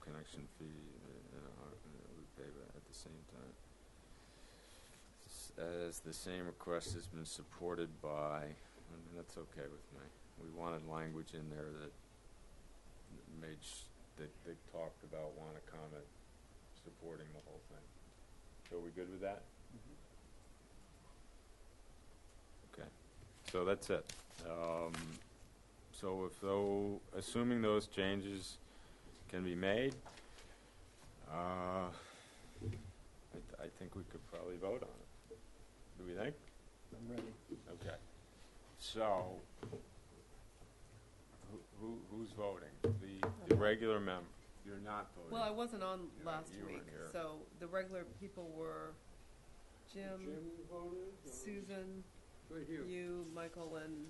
connection fee, we pay that at the same time. As the same request has been supported by, and that's okay with me. We wanted language in there that that they talked about want to comment supporting the whole thing. So are we good with that? Okay, so that's it. So assuming those changes can be made, I think we could probably vote on it. Do we think? I'm ready. Okay. So, who's voting? The regular member? You're not voting. Well, I wasn't on last you weren't week, here. so the regular people were Jim, Jim voted? Susan, Right here. you, Michael, and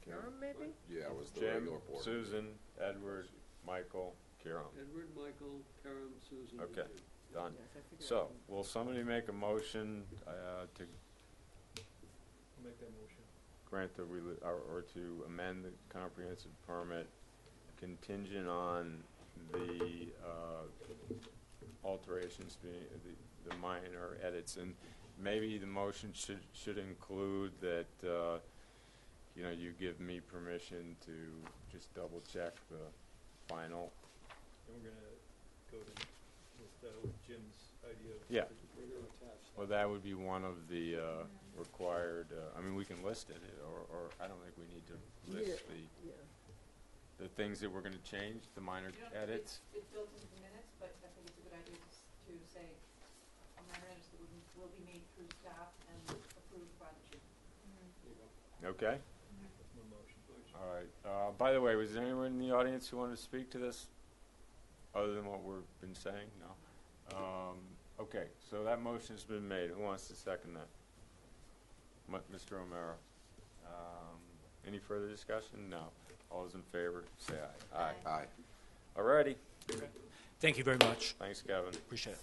Karen, maybe? Yeah, it was the Jim, regular board. Susan, Edward, Michael, Kieran. Edward, Michael, Karam, Susan. and Okay. Jim. Done. Yes, I figured So, will somebody make a motion to I'll make that motion. grant the, or to amend the comprehensive permit contingent on the alterations being, the minor edits, and maybe the motion should include that, you give me permission to just double check the final. And we're gonna go to, with Jim's idea of. Yeah. We're gonna attach that. Well, that would be one of the required, we can list it, or I don't think we need to list Yeah. the things that we're going to change, the minor You don't- edits. It's built into the minutes, but I think it's a good idea to say, minor edits that will be made through staff and approved by the chief. There you go. Okay? That's my motion. All right. By the way, was there anyone in the audience who wanted to speak to this, other than what we've been saying? No? Okay, so that motion's been made. Who wants to second that? Mr. O'Mara. Any further discussion? No. All those in favor, say aye. Aye. Aye. All righty. Thank you very much. Thanks, Kevin. Appreciate it.